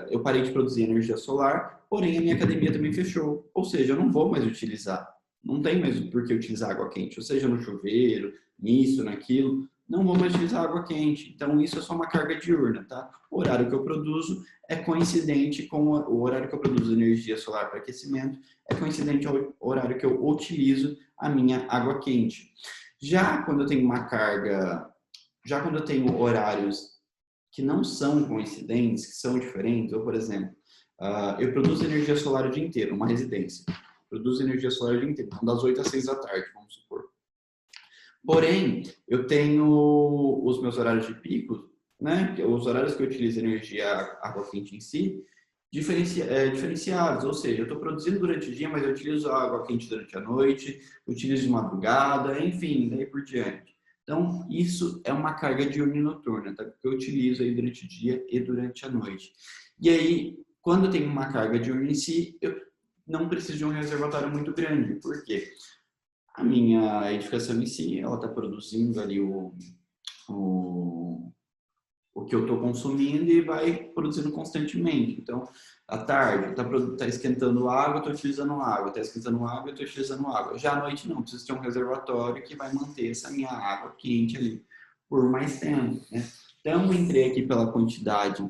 eu parei de produzir energia solar, porém a minha academia também fechou. Ou seja, eu não vou mais utilizar. Não tem mais por que utilizar água quente, ou seja, no chuveiro, nisso, naquilo. Não vou mais utilizar água quente. Então, isso é só uma carga diurna, tá? O horário que eu produzo é coincidente com o horário que eu produzo energia solar para aquecimento, é coincidente ao horário que eu utilizo a minha água quente. Já quando eu tenho uma carga, já quando eu tenho horários que não são coincidentes, que são diferentes, ou por exemplo, eu produzo energia solar o dia inteiro, uma residência. Produzo energia solar o dia inteiro, então das 8 às 6 da tarde, vamos supor. Porém, eu tenho os meus horários de pico, né? Os horários que eu utilizo energia água quente em si, diferenciados, ou seja, eu estou produzindo durante o dia, mas eu utilizo a água quente durante a noite, utilizo de madrugada, enfim, daí por diante. Então, isso é uma carga diurna e noturna, tá? Que eu utilizo aí durante o dia e durante a noite. E aí, quando eu tenho uma carga diurna em si, eu não preciso de um reservatório muito grande. Por quê? A minha edificação em si, ela está produzindo ali o, o que eu estou consumindo e vai produzindo constantemente. Então, à tarde, está esquentando água, estou utilizando água. Está esquentando água, estou utilizando água. Já à noite, não. Preciso ter um reservatório que vai manter essa minha água quente ali por mais tempo, né? Então, eu entrei aqui pela quantidade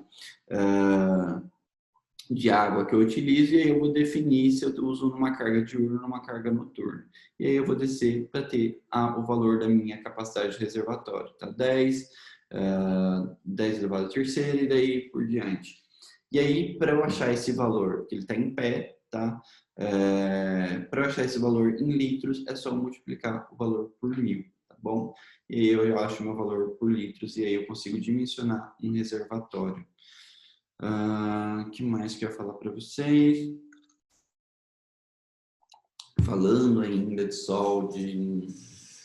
de água que eu utilizo e aí eu vou definir se eu uso numa carga diurna ou numa carga noturna. E aí eu vou descer para ter o valor da minha capacidade de reservatório, tá? 10 elevado à terceira e daí por diante. E aí, para eu achar esse valor, que ele está em pé, tá? Para eu achar esse valor em litros, é só multiplicar o valor por 1000, tá bom? E aí eu acho meu valor por litros e aí eu consigo dimensionar um reservatório. Que mais que eu ia falar para vocês? Falando ainda de sol, de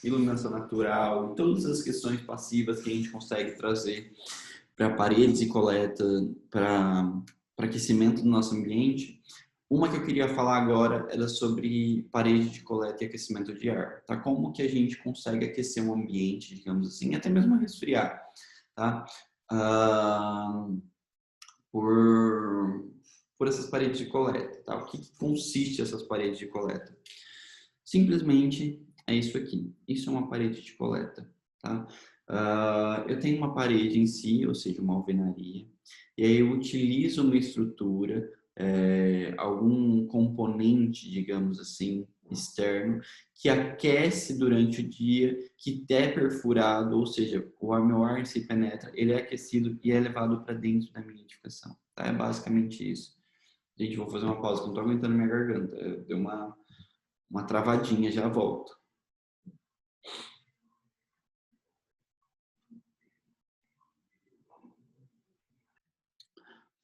iluminação natural, todas as questões passivas que a gente consegue trazer para paredes e coleta, para aquecimento do nosso ambiente. Uma que eu queria falar agora era sobre parede de coleta e aquecimento de ar, tá? Como que a gente consegue aquecer um ambiente, digamos assim, até mesmo resfriar, tá? Por essas paredes de coleta. Tá? O que consiste essas paredes de coleta? Simplesmente é isso aqui. Isso é uma parede de coleta. Tá? Eu tenho uma parede em si, ou seja, uma alvenaria, e aí eu utilizo uma estrutura, algum componente, digamos assim, externo, que aquece durante o dia, que é perfurado, ou seja, o meu ar se penetra, ele é aquecido e é levado para dentro da minha edificação. Tá? É basicamente isso. Gente, vou fazer uma pausa, que não estou aguentando minha garganta. Deu uma travadinha, já volto.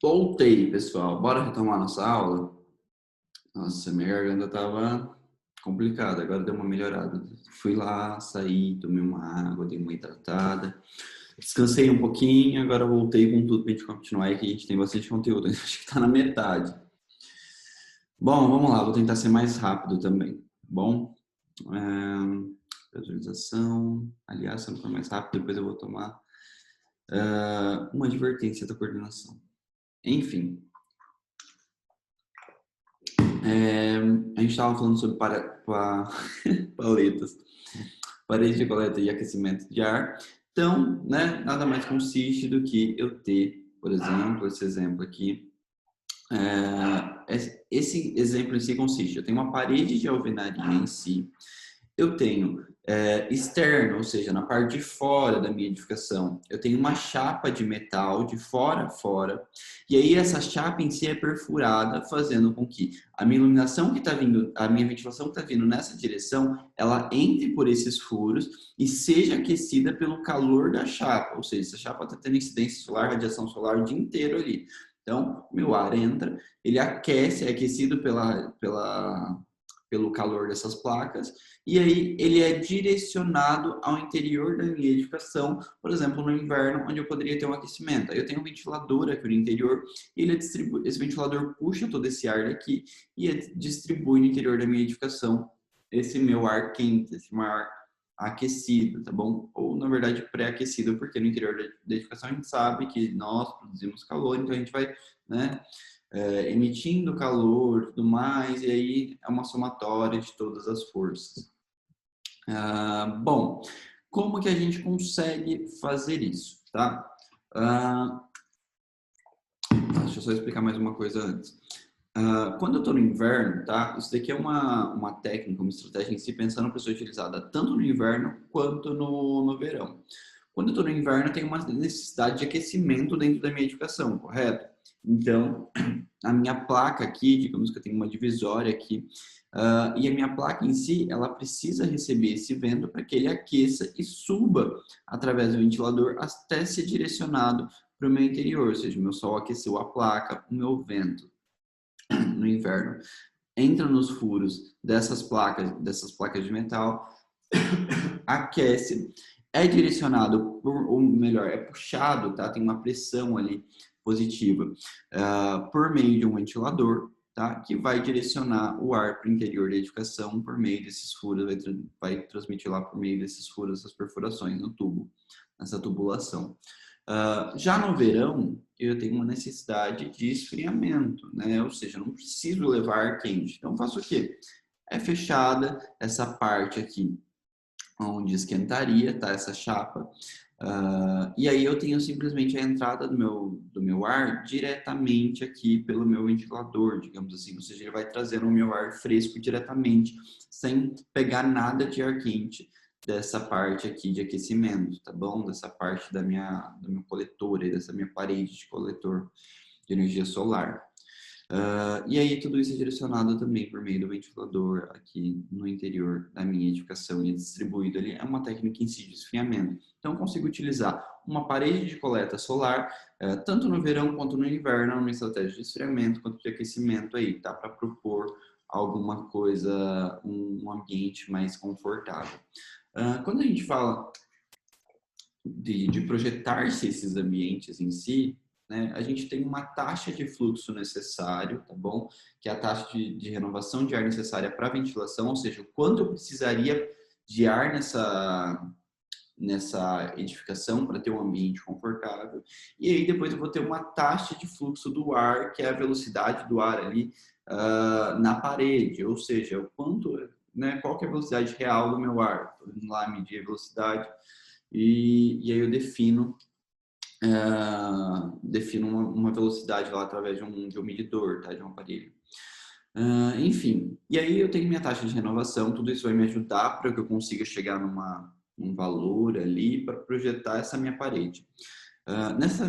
Voltei, pessoal. Bora retomar nossa aula? Nossa, minha garganta tava complicada, agora deu uma melhorada. Fui lá, saí, tomei uma água, dei uma hidratada. Descansei um pouquinho, agora voltei com tudo pra gente continuar aí, que a gente tem bastante conteúdo. Acho que tá na metade. Bom, vamos lá, vou tentar ser mais rápido também, tá bom? Visualização. Aliás, se eu não for mais rápido, depois eu vou tomar uma advertência da coordenação. Enfim, a gente estava falando sobre paletas, parede de coleta e aquecimento de ar. Então, né, nada mais consiste do que eu ter, por exemplo, esse exemplo aqui. Esse exemplo em si consiste, eu tenho uma parede de alvenaria em si, eu tenho externo, ou seja, na parte de fora da minha edificação, eu tenho uma chapa de metal de fora a fora, e aí essa chapa em si é perfurada, fazendo com que a minha iluminação que está vindo, a minha ventilação que está vindo nessa direção, ela entre por esses furos e seja aquecida pelo calor da chapa, ou seja, essa chapa está tendo incidência solar, radiação solar o dia inteiro ali. Então, meu ar entra, ele aquece, é aquecido pelo calor dessas placas, e aí ele é direcionado ao interior da minha edificação, por exemplo, no inverno, onde eu poderia ter um aquecimento. Aí eu tenho um ventilador aqui no interior, e ele distribui, esse ventilador puxa todo esse ar daqui e distribui no interior da minha edificação esse meu ar quente, esse meu ar aquecido, tá bom? Ou, na verdade, pré-aquecido, porque no interior da edificação a gente sabe que nós produzimos calor, então a gente vai, né, emitindo calor e tudo mais, e aí é uma somatória de todas as forças. Bom, como que a gente consegue fazer isso, tá? Deixa eu só explicar mais uma coisa antes. Quando eu estou no inverno, tá? Isso daqui é uma técnica, uma estratégia em si, pensando para ser utilizada tanto no inverno quanto no verão. Quando eu estou no inverno, eu tenho uma necessidade de aquecimento dentro da minha edificação, correto? Então, a minha placa aqui, digamos que eu tenho uma divisória aqui, e a minha placa em si, ela precisa receber esse vento para que ele aqueça e suba através do ventilador até ser direcionado para o meu interior, ou seja, o meu sol aqueceu a placa, o meu vento no inverno entra nos furos dessas placas de metal, aquece, é direcionado, ou melhor, é puxado, tá? Tem uma pressão ali positiva por meio de um ventilador, tá? Que vai direcionar o ar para o interior da edificação por meio desses furos, vai transmitir lá por meio desses furos, essas perfurações no tubo, nessa tubulação. Já no verão, eu tenho uma necessidade de esfriamento, né? Ou seja, eu não preciso levar ar quente. Então, eu faço o quê? É fechada essa parte aqui onde esquentaria, tá? Essa chapa. E aí eu tenho simplesmente a entrada do meu ar diretamente aqui pelo meu ventilador, digamos assim. Ou seja, ele vai trazendo o meu ar fresco diretamente, sem pegar nada de ar quente dessa parte aqui de aquecimento, tá bom? Dessa parte do meu coletor, dessa minha parede de coletor de energia solar. E aí tudo isso é direcionado também por meio do ventilador aqui no interior da minha edificação e é distribuído ali. É uma técnica em si de esfriamento. Então eu consigo utilizar uma parede de coleta solar, tanto no verão quanto no inverno, numa estratégia de esfriamento quanto de aquecimento aí, tá? Para propor alguma coisa, um ambiente mais confortável. Quando a gente fala de projetar-se esses ambientes em si, né, a gente tem uma taxa de fluxo necessário, tá bom? Que é a taxa de renovação de ar necessária para a ventilação, ou seja, o quanto eu precisaria de ar nessa edificação para ter um ambiente confortável. E aí depois eu vou ter uma taxa de fluxo do ar, que é a velocidade do ar ali na parede, ou seja, o quanto, né, qual que é a velocidade real do meu ar. Estou indo lá medir a velocidade e aí eu defino uma velocidade lá através de um medidor, tá? De um aparelho. Enfim, e aí eu tenho minha taxa de renovação, tudo isso vai me ajudar para que eu consiga chegar num valor ali para projetar essa minha parede.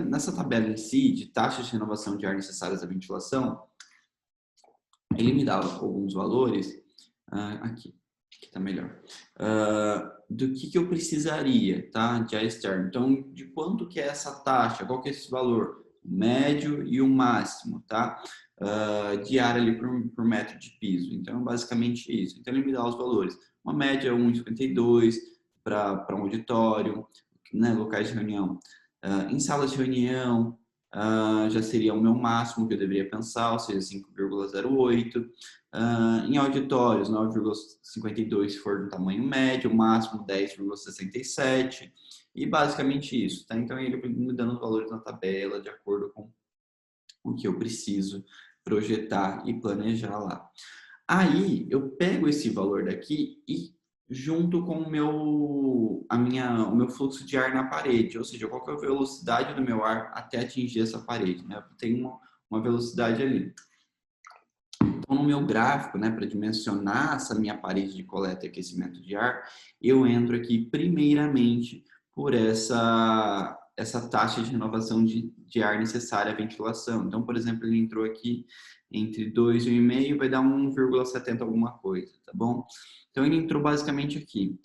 Nessa tabela em si, de taxas de renovação de ar necessárias à ventilação, ele me dá alguns valores, aqui está melhor, do que eu precisaria, tá, de ar externo. Então, de quanto que é essa taxa, qual que é esse valor? O médio e o máximo, tá? de ar ali por metro de piso. Então, é basicamente isso. Então, ele me dá os valores. Uma média 1,52 para um auditório, né, locais de reunião. Em salas de reunião, já seria o meu máximo que eu deveria pensar, ou seja, 5,08. Em auditórios, 9,52 se for no tamanho médio, o máximo 10,67. E basicamente isso, tá? Então, ele me dando os valores na tabela de acordo com o que eu preciso projetar e planejar lá. Aí eu pego esse valor daqui e junto com o meu fluxo de ar na parede, ou seja, qual que é a velocidade do meu ar até atingir essa parede, né? Tem uma velocidade ali. Então, no meu gráfico, né, para dimensionar essa minha parede de coleta e aquecimento de ar, eu entro aqui primeiramente por essa taxa de renovação de ar necessária à ventilação. Então, por exemplo, ele entrou aqui entre 2 e 1,5, vai dar 1,70 alguma coisa, tá bom? Então, ele entrou basicamente aqui.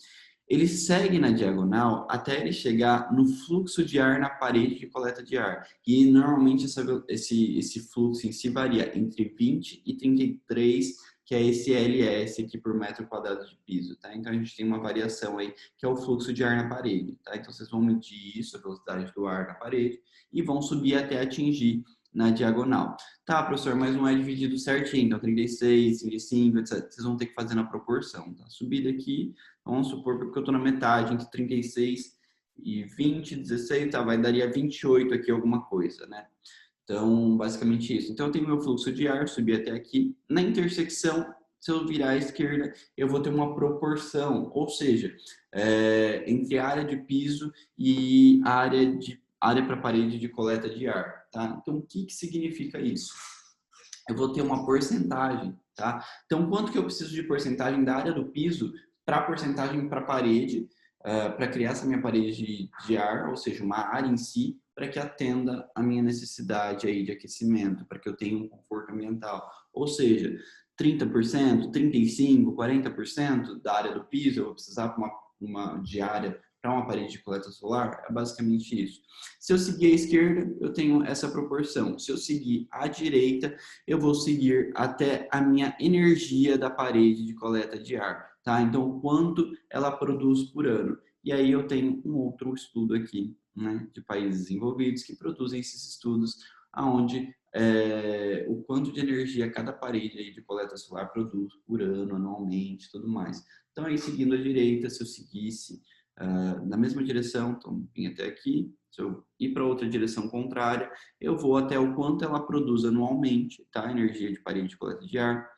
Ele segue na diagonal até ele chegar no fluxo de ar na parede de coleta de ar. E normalmente esse fluxo em si varia entre 20 e 33, que é esse LS aqui por metro quadrado de piso, tá? Então a gente tem uma variação aí, que é o fluxo de ar na parede, tá? Então vocês vão medir isso, a velocidade do ar na parede, e vão subir até atingir na diagonal. Tá, professor, mas não é dividido certinho, então 36, 35, etc. Vocês vão ter que fazer na proporção, tá? Subida aqui, vamos supor, porque eu estou na metade, entre 36 e 20, 16, tá, daria 28 aqui alguma coisa, né? Então, basicamente isso. Então, eu tenho meu fluxo de ar, subir até aqui. Na intersecção, se eu virar à esquerda, eu vou ter uma proporção, ou seja, entre a área de piso e a área para parede de coleta de ar, tá? Então, o que significa isso? Eu vou ter uma porcentagem, tá? Então, quanto que eu preciso de porcentagem da área do piso para porcentagem para a parede, para criar essa minha parede de ar, ou seja, uma área em si, para que atenda a minha necessidade aí de aquecimento, para que eu tenha um conforto ambiental. Ou seja, 30%, 35%, 40% da área do piso eu vou precisar para uma diária para uma parede de coleta solar, é basicamente isso. Se eu seguir à esquerda, eu tenho essa proporção. Se eu seguir à direita, eu vou seguir até a minha energia da parede de coleta de ar, tá? Então, quanto ela produz por ano. E aí eu tenho um outro estudo aqui, né, de países desenvolvidos que produzem esses estudos aonde o quanto de energia cada parede aí de coleta solar produz por ano, anualmente, tudo mais. Então, aí seguindo à direita, se eu seguisse na mesma direção, então vim até aqui, se eu ir para outra direção contrária, eu vou até o quanto ela produz anualmente, tá? Energia de parede de coleta de ar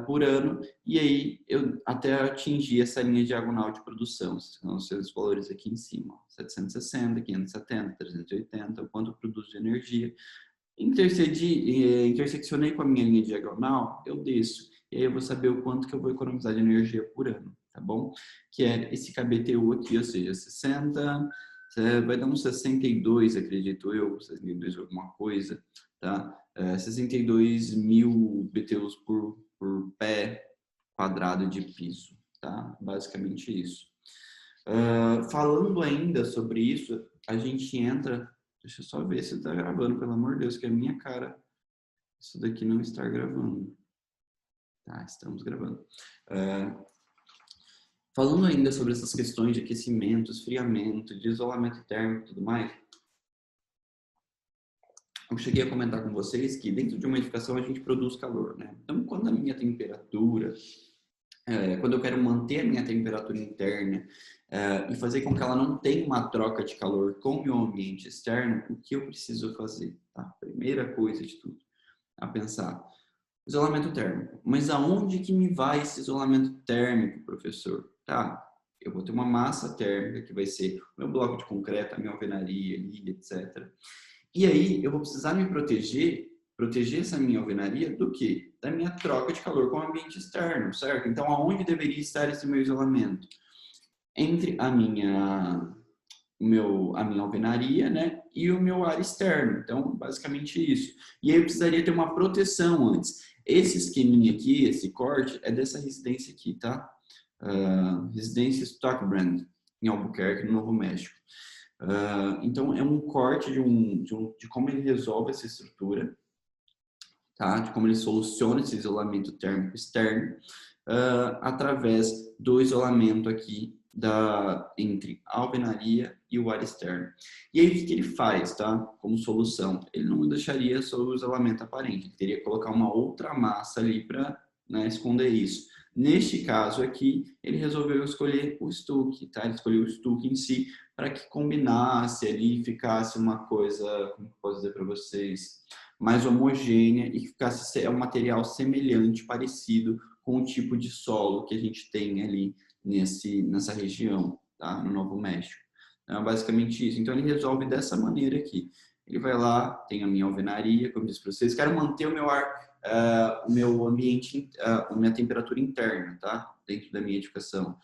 por ano, e aí eu até atingir essa linha diagonal de produção, são os seus valores aqui em cima, ó, 760, 570, 380, o quanto produz de energia. Interseccionei com a minha linha diagonal, eu desço, e aí eu vou saber o quanto que eu vou economizar de energia por ano, tá bom? Que é esse KBTU aqui, ou seja, 60, vai dar uns 62, acredito eu, 62 alguma coisa, tá? 62 mil BTUs por pé quadrado de piso, tá? Basicamente isso. Falando ainda sobre isso, a gente entra. Deixa eu só ver se está gravando, pelo amor de Deus, que é a minha cara. Isso daqui não está gravando. Tá, estamos gravando. Falando ainda sobre essas questões de aquecimento, esfriamento, de isolamento térmico e tudo mais, eu cheguei a comentar com vocês que dentro de uma edificação a gente produz calor, né? Então, quando a minha temperatura, quando eu quero manter a minha temperatura interna e fazer com que ela não tenha uma troca de calor com o meu ambiente externo, o que eu preciso fazer? Tá? Primeira coisa de tudo, a pensar. Isolamento térmico. Mas aonde que me vai esse isolamento térmico, professor? Tá, eu vou ter uma massa térmica que vai ser o meu bloco de concreto, a minha alvenaria ali, etc. E aí eu vou precisar me proteger essa minha alvenaria do quê? Da minha troca de calor com o ambiente externo, certo? Então, aonde deveria estar esse meu isolamento? Entre a minha alvenaria, né, e o meu ar externo. Então, basicamente isso. E aí eu precisaria ter uma proteção antes. Esse esqueminha aqui, esse corte, é dessa residência aqui, tá? Residência Stockbrand, em Albuquerque, no Novo México. Então, é um corte de como ele resolve essa estrutura, tá? De como ele soluciona esse isolamento térmico externo através do isolamento aqui entre a alvenaria e o ar externo. E aí, o que ele faz, tá? Como solução? Ele não deixaria só o isolamento aparente, ele teria que colocar uma outra massa ali para, né, esconder isso. Neste caso aqui, ele resolveu escolher o estuque, tá? Ele escolheu o estuque em si para que combinasse ali, ficasse uma coisa, como posso dizer para vocês, mais homogênea e que ficasse um material semelhante, parecido com o tipo de solo que a gente tem ali nessa região, tá? No Novo México. É basicamente isso. Então, ele resolve dessa maneira aqui. Ele vai lá, tem a minha alvenaria, como eu disse para vocês, quero manter o meu ar, o meu ambiente, a minha temperatura interna, tá? Dentro da minha edificação.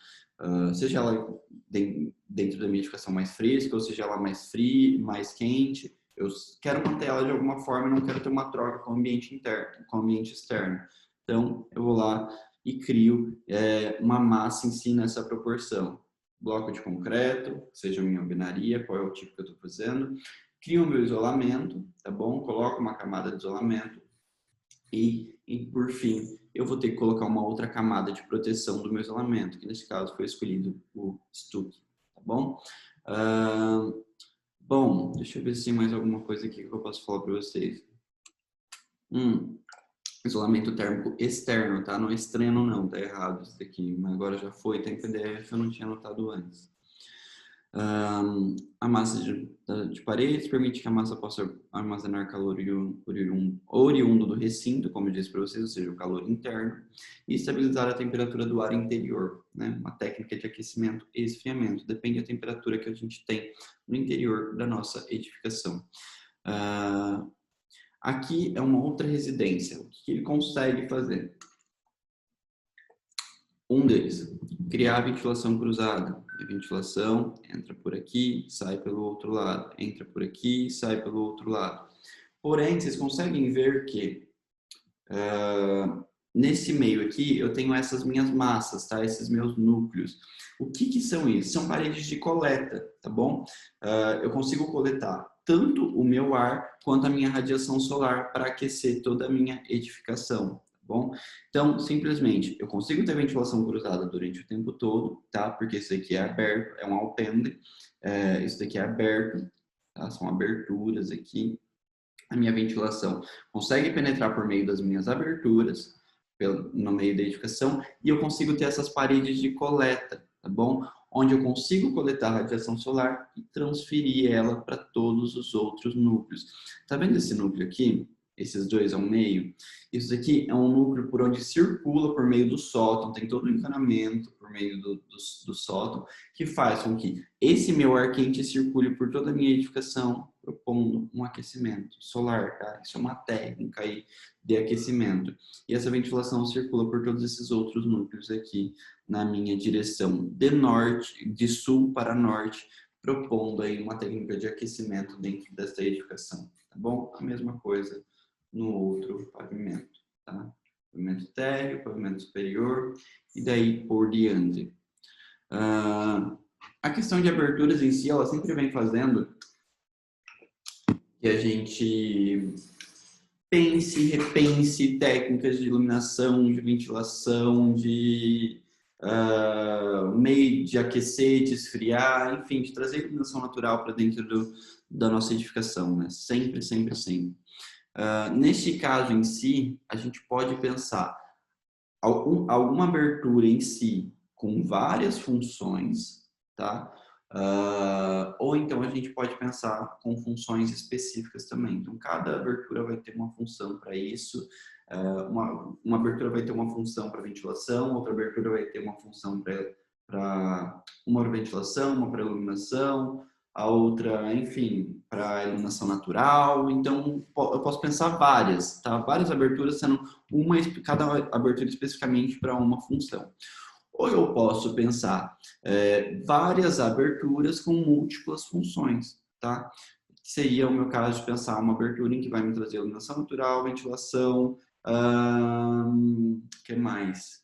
Seja ela dentro da minha edificação mais fresca, ou seja ela mais fria, mais quente. Eu quero manter ela de alguma forma, não quero ter uma troca com o ambiente interno, com o ambiente externo. Então, eu vou lá e crio uma massa em si nessa proporção. Bloco de concreto, seja minha alvenaria, qual é o tipo que eu estou fazendo. Crio o meu isolamento, tá bom? Coloco uma camada de isolamento e, por fim, eu vou ter que colocar uma outra camada de proteção do meu isolamento, que nesse caso foi escolhido o stucco, tá bom? Bom, deixa eu ver se tem mais alguma coisa aqui que eu posso falar para vocês. Isolamento térmico externo, tá? Não externo não, tá errado isso daqui, mas agora já foi, tá em PDF, eu não tinha anotado antes. A massa de paredes permite que a massa possa armazenar calor oriundo do recinto, como eu disse para vocês, ou seja, o calor interno, e estabilizar a temperatura do ar interior, né? Uma técnica de aquecimento e esfriamento, depende da temperatura que a gente tem no interior da nossa edificação. Aqui é uma outra residência. O que ele consegue fazer? Um deles, criar ventilação cruzada. A ventilação entra por aqui, sai pelo outro lado. Entra por aqui, sai pelo outro lado. Porém, vocês conseguem ver que nesse meio aqui eu tenho essas minhas massas, tá? Esses meus núcleos. O que são isso? São paredes de coleta, tá bom? Eu consigo coletar tanto o meu ar quanto a minha radiação solar para aquecer toda a minha edificação, tá bom? Então, simplesmente, eu consigo ter ventilação cruzada durante o tempo todo, tá? Porque isso aqui é aberto, é um alpendre, isso daqui é aberto, tá? São aberturas aqui. A minha ventilação consegue penetrar por meio das minhas aberturas, no meio da edificação, e eu consigo ter essas paredes de coleta, tá bom? Onde eu consigo coletar radiação solar e transferir ela para todos os outros núcleos. Tá vendo esse núcleo aqui? Esses dois ao meio? Isso aqui é um núcleo por onde circula por meio do sótão, tem todo o encanamento por meio do sótão, que faz com que esse meu ar quente circule por toda a minha edificação, propondo um aquecimento solar, tá? Isso é uma técnica aí de aquecimento. E essa ventilação circula por todos esses outros núcleos aqui na minha direção de sul para norte, propondo aí uma técnica de aquecimento dentro desta edificação, tá bom? A mesma coisa no outro pavimento, tá? Pavimento térreo, pavimento superior e daí por diante. A questão de aberturas em si, ela sempre vem fazendo que a gente pense, repense técnicas de iluminação, de ventilação, de meio de aquecer, de esfriar, enfim, de trazer iluminação natural para dentro da nossa edificação, né? Sempre, sempre, sempre. Neste caso em si, a gente pode pensar alguma abertura em si com várias funções, tá? Ou então a gente pode pensar com funções específicas também. Então, cada abertura vai ter uma função para isso. Uma abertura vai ter uma função para ventilação, outra abertura vai ter uma função para uma ventilação, uma para iluminação, a outra, enfim, para iluminação natural. Então, eu posso pensar várias, tá? Várias aberturas sendo cada abertura especificamente para uma função. Ou eu posso pensar várias aberturas com múltiplas funções, tá? Seria o meu caso de pensar uma abertura em que vai me trazer iluminação natural, ventilação, que mais?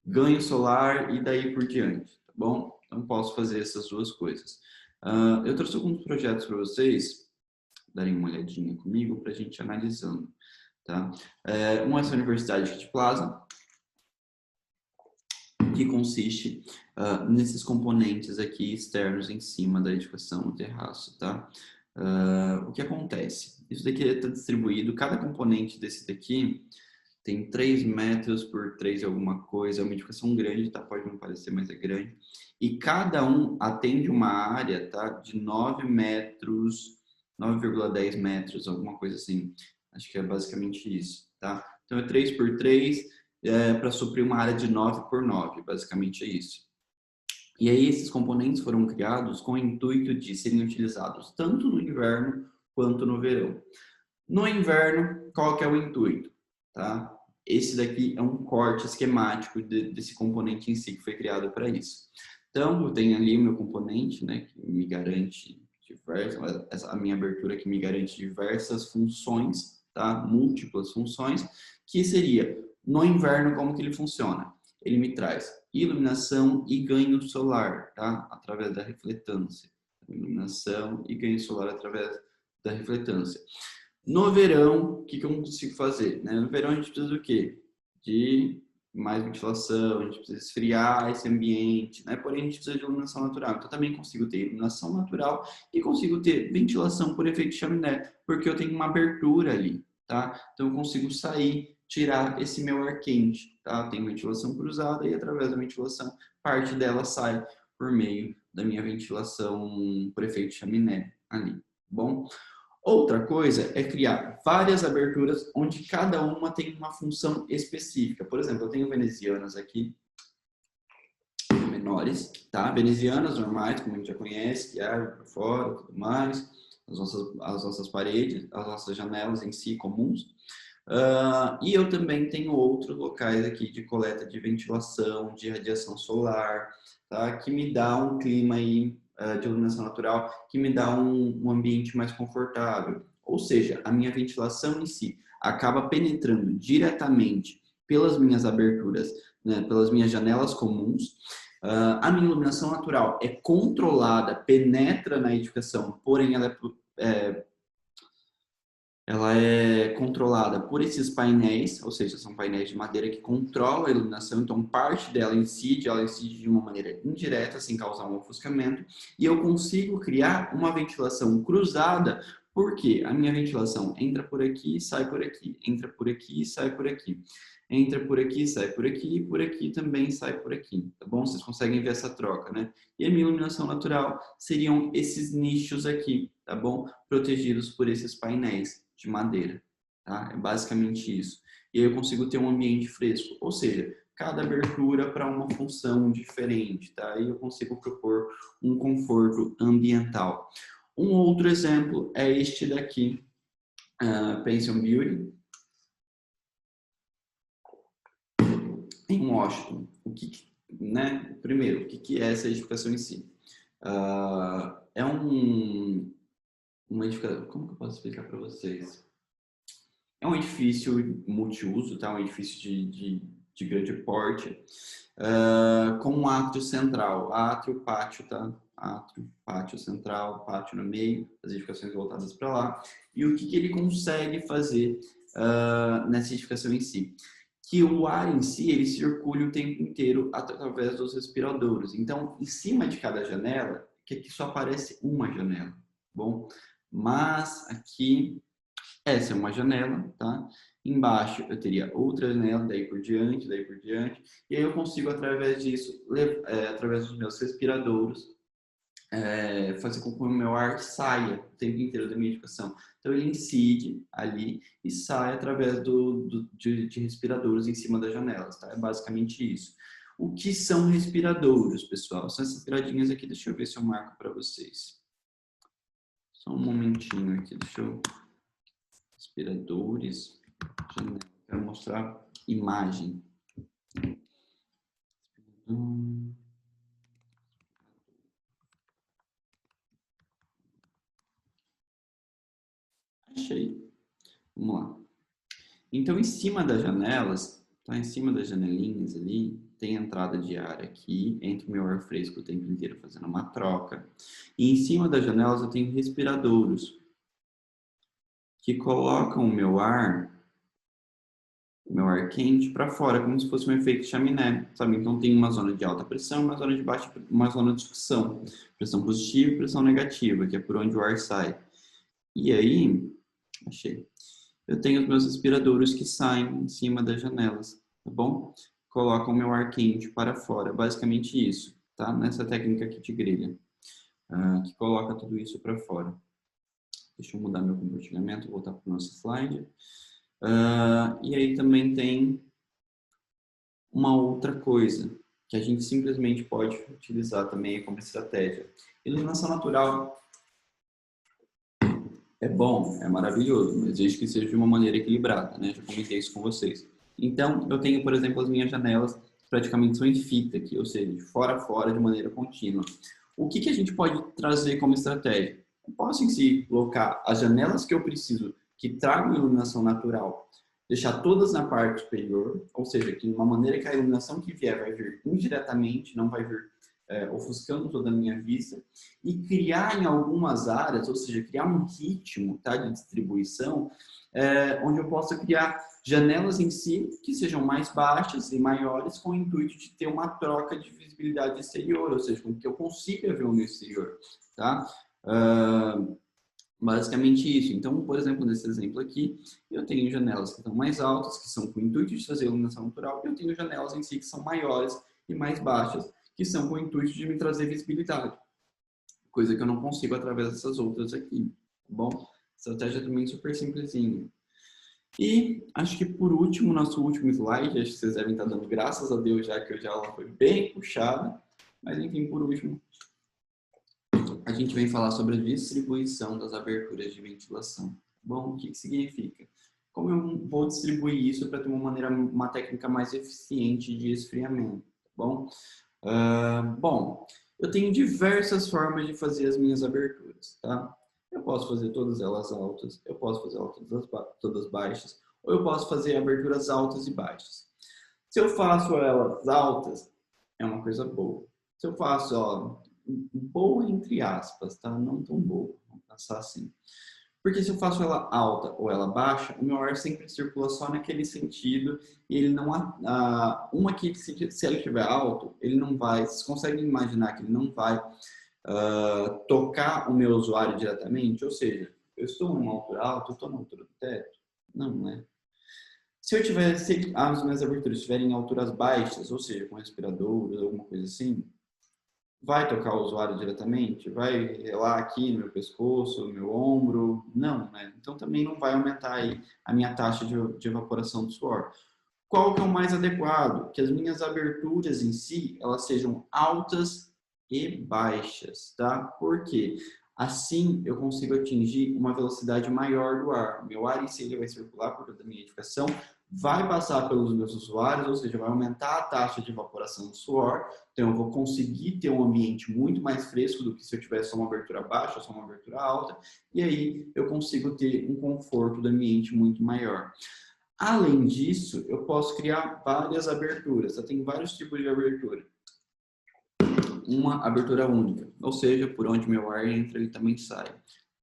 Ganho solar e daí por diante, tá bom? Então, posso fazer essas duas coisas. Eu trouxe alguns projetos para vocês darem uma olhadinha comigo para a gente ir analisando. tá? Uma é essa Universidade Kit Plaza, que consiste nesses componentes aqui externos em cima da edificação, no terraço, tá? O que acontece? Isso daqui está distribuído, cada componente desse daqui tem 3 metros por 3 alguma coisa, é uma edificação grande, tá? Pode não parecer, mas é grande. E cada um atende uma área, tá? De 9 metros, 9,10 metros, alguma coisa assim. Acho que é basicamente isso, tá? Então é 3 por 3, para suprir uma área de 9 por 9, basicamente é isso. E aí esses componentes foram criados com o intuito de serem utilizados tanto no inverno quanto no verão. No inverno, qual que é o intuito? Tá? Esse daqui é um corte esquemático desse componente em si que foi criado para isso. Então, eu tenho ali o meu componente, né, que me garante a minha abertura que me garante diversas funções, tá? Múltiplas funções, que seria, no inverno, como que ele funciona? Ele me traz iluminação e ganho solar, tá? Através da refletância. Iluminação e ganho solar através da refletância. No verão, o que eu consigo fazer? Né? No verão a gente precisa do quê? De mais ventilação, a gente precisa esfriar esse ambiente, né? Porém a gente precisa de iluminação natural. Então eu também consigo ter iluminação natural e consigo ter ventilação por efeito chaminé, porque eu tenho uma abertura ali, tá? Então eu consigo sair, tirar esse meu ar quente, tá? Tem ventilação cruzada e através da ventilação, parte dela sai por meio da minha ventilação por efeito chaminé ali, bom? Outra coisa é criar várias aberturas onde cada uma tem uma função específica. Por exemplo, eu tenho venezianas aqui, menores, tá? Venezianas normais, como a gente já conhece, que abrem por fora e tudo mais, as nossas paredes, as nossas janelas em si comuns. E eu também tenho outros locais aqui de coleta de ventilação, de radiação solar, tá? Que me dá um clima aí de iluminação natural, que me dá um ambiente mais confortável. Ou seja, a minha ventilação em si acaba penetrando diretamente pelas minhas aberturas, né, pelas minhas janelas comuns. A minha iluminação natural é controlada, penetra na edificação, porém ela é controlada por esses painéis, ou seja, são painéis de madeira que controlam a iluminação, então parte dela ela incide de uma maneira indireta, sem causar um ofuscamento, e eu consigo criar uma ventilação cruzada, porque a minha ventilação entra por aqui, sai por aqui, entra por aqui, sai por aqui, entra por aqui, sai por aqui, e por aqui também sai por aqui, tá bom? Vocês conseguem ver essa troca, né? E a minha iluminação natural seriam esses nichos aqui, tá bom? Protegidos por esses painéis de madeira, tá? É basicamente isso. E aí eu consigo ter um ambiente fresco, ou seja, cada abertura para uma função diferente, tá? Aí eu consigo propor um conforto ambiental. Um outro exemplo é este daqui, Pension Beauty, em Washington. Né? Primeiro, o que é essa edificação em si? É uma edificação, como que eu posso explicar para vocês? É um edifício multiuso, tá? Um edifício de grande porte, com um átrio central, átrio, pátio, tá? Átrio, pátio central, pátio no meio, as edificações voltadas para lá. E o que ele consegue fazer nessa edificação em si? Que o ar em si, ele circule o tempo inteiro através dos respiradouros. Então, em cima de cada janela, que aqui só aparece uma janela, bom? Mas aqui essa é uma janela, tá? Embaixo eu teria outra janela, daí por diante, e aí eu consigo, através disso, através dos meus respiradouros, fazer com que o meu ar saia o tempo inteiro da minha edificação. Então ele incide ali e sai através de respiradouros em cima das janelas, tá? É basicamente isso. O que são respiradouros, pessoal? São essas gradinhas aqui, deixa eu ver se eu marco para vocês. Só um momentinho aqui, deixa eu... Respiradores, janela. Quero mostrar imagem. Achei. Vamos lá. Então, em cima das janelas, tá? Em cima das janelinhas ali, tem entrada de ar aqui, entra o meu ar fresco o tempo inteiro fazendo uma troca. E em cima das janelas eu tenho respiradouros, que colocam o meu ar meu ar quente para fora, como se fosse um efeito chaminé, sabe? Então tem uma zona de alta pressão, uma zona de baixa, uma zona de sucção, pressão positiva e pressão negativa, que é por onde o ar sai. E aí, achei. Eu tenho os meus aspiradores que saem em cima das janelas, tá bom? Colocam o meu ar quente para fora, basicamente isso, tá? Nessa técnica aqui de grelha, que coloca tudo isso para fora. Deixa eu mudar meu compartilhamento, voltar para o nosso slide. E aí também tem uma outra coisa que a gente simplesmente pode utilizar também como estratégia. Iluminação natural é bom, é maravilhoso, mas desde que seja de uma maneira equilibrada, né? Já comentei isso com vocês. Então, eu tenho, por exemplo, as minhas janelas praticamente são em fita aqui, ou seja, de fora a fora, de maneira contínua. O que a gente pode trazer como estratégia? Eu posso, em si, colocar as janelas que eu preciso, que tragam iluminação natural, deixar todas na parte superior, ou seja, que de uma maneira que a iluminação que vier vai vir indiretamente, não vai vir ofuscando toda a minha vista, e criar em algumas áreas, ou seja, criar um ritmo, tá, de distribuição, onde eu possa criar janelas em si que sejam mais baixas e maiores com o intuito de ter uma troca de visibilidade exterior, ou seja, com que eu consiga ver o meu exterior, tá? Basicamente isso. Então, por exemplo, nesse exemplo aqui, eu tenho janelas que estão mais altas, que são com o intuito de trazer iluminação natural, e eu tenho janelas em si que são maiores e mais baixas, que são com o intuito de me trazer visibilidade, coisa que eu não consigo através dessas outras aqui, tá bom? Estratégia também super simplesinha. E acho que por último, nosso último slide, acho que vocês devem estar dando graças a Deus, já que hoje a aula foi bem puxada, mas enfim, por último, a gente vem falar sobre a distribuição das aberturas de ventilação. Bom, o que significa? Como eu vou distribuir isso para ter uma técnica mais eficiente de esfriamento, tá bom? Bom, eu tenho diversas formas de fazer as minhas aberturas, tá? Eu posso fazer todas elas altas, eu posso fazer elas todas baixas, ou eu posso fazer aberturas altas e baixas. Se eu faço elas altas, é uma coisa boa. Se eu faço, ó, boa entre aspas, tá? Não tão boa, vamos pensar assim. Porque se eu faço ela alta ou ela baixa, o meu ar sempre circula só naquele sentido e ele não... uma que, se ele estiver alto, ele não vai... Vocês conseguem imaginar que ele não vai tocar o meu usuário diretamente? Ou seja, eu estou numa altura alta, eu estou na altura do teto? Não, né? Se as minhas aberturas estiverem em alturas baixas, ou seja, com respiradores, alguma coisa assim, vai tocar o usuário diretamente? Vai relar aqui no meu pescoço, no meu ombro? Não, né? Então também não vai aumentar aí a minha taxa de evaporação do suor. Qual que é o mais adequado? Que as minhas aberturas em si, elas sejam altas e baixas, tá? Por quê? Assim eu consigo atingir uma velocidade maior do ar. Meu ar em si ele vai circular por toda a minha edificação, vai passar pelos meus usuários, ou seja, vai aumentar a taxa de evaporação do suor. Então eu vou conseguir ter um ambiente muito mais fresco do que se eu tivesse só uma abertura baixa, só uma abertura alta. E aí eu consigo ter um conforto do ambiente muito maior. Além disso, eu posso criar várias aberturas. Eu tenho vários tipos de abertura. Uma abertura única, ou seja, por onde meu ar entra, ele também sai.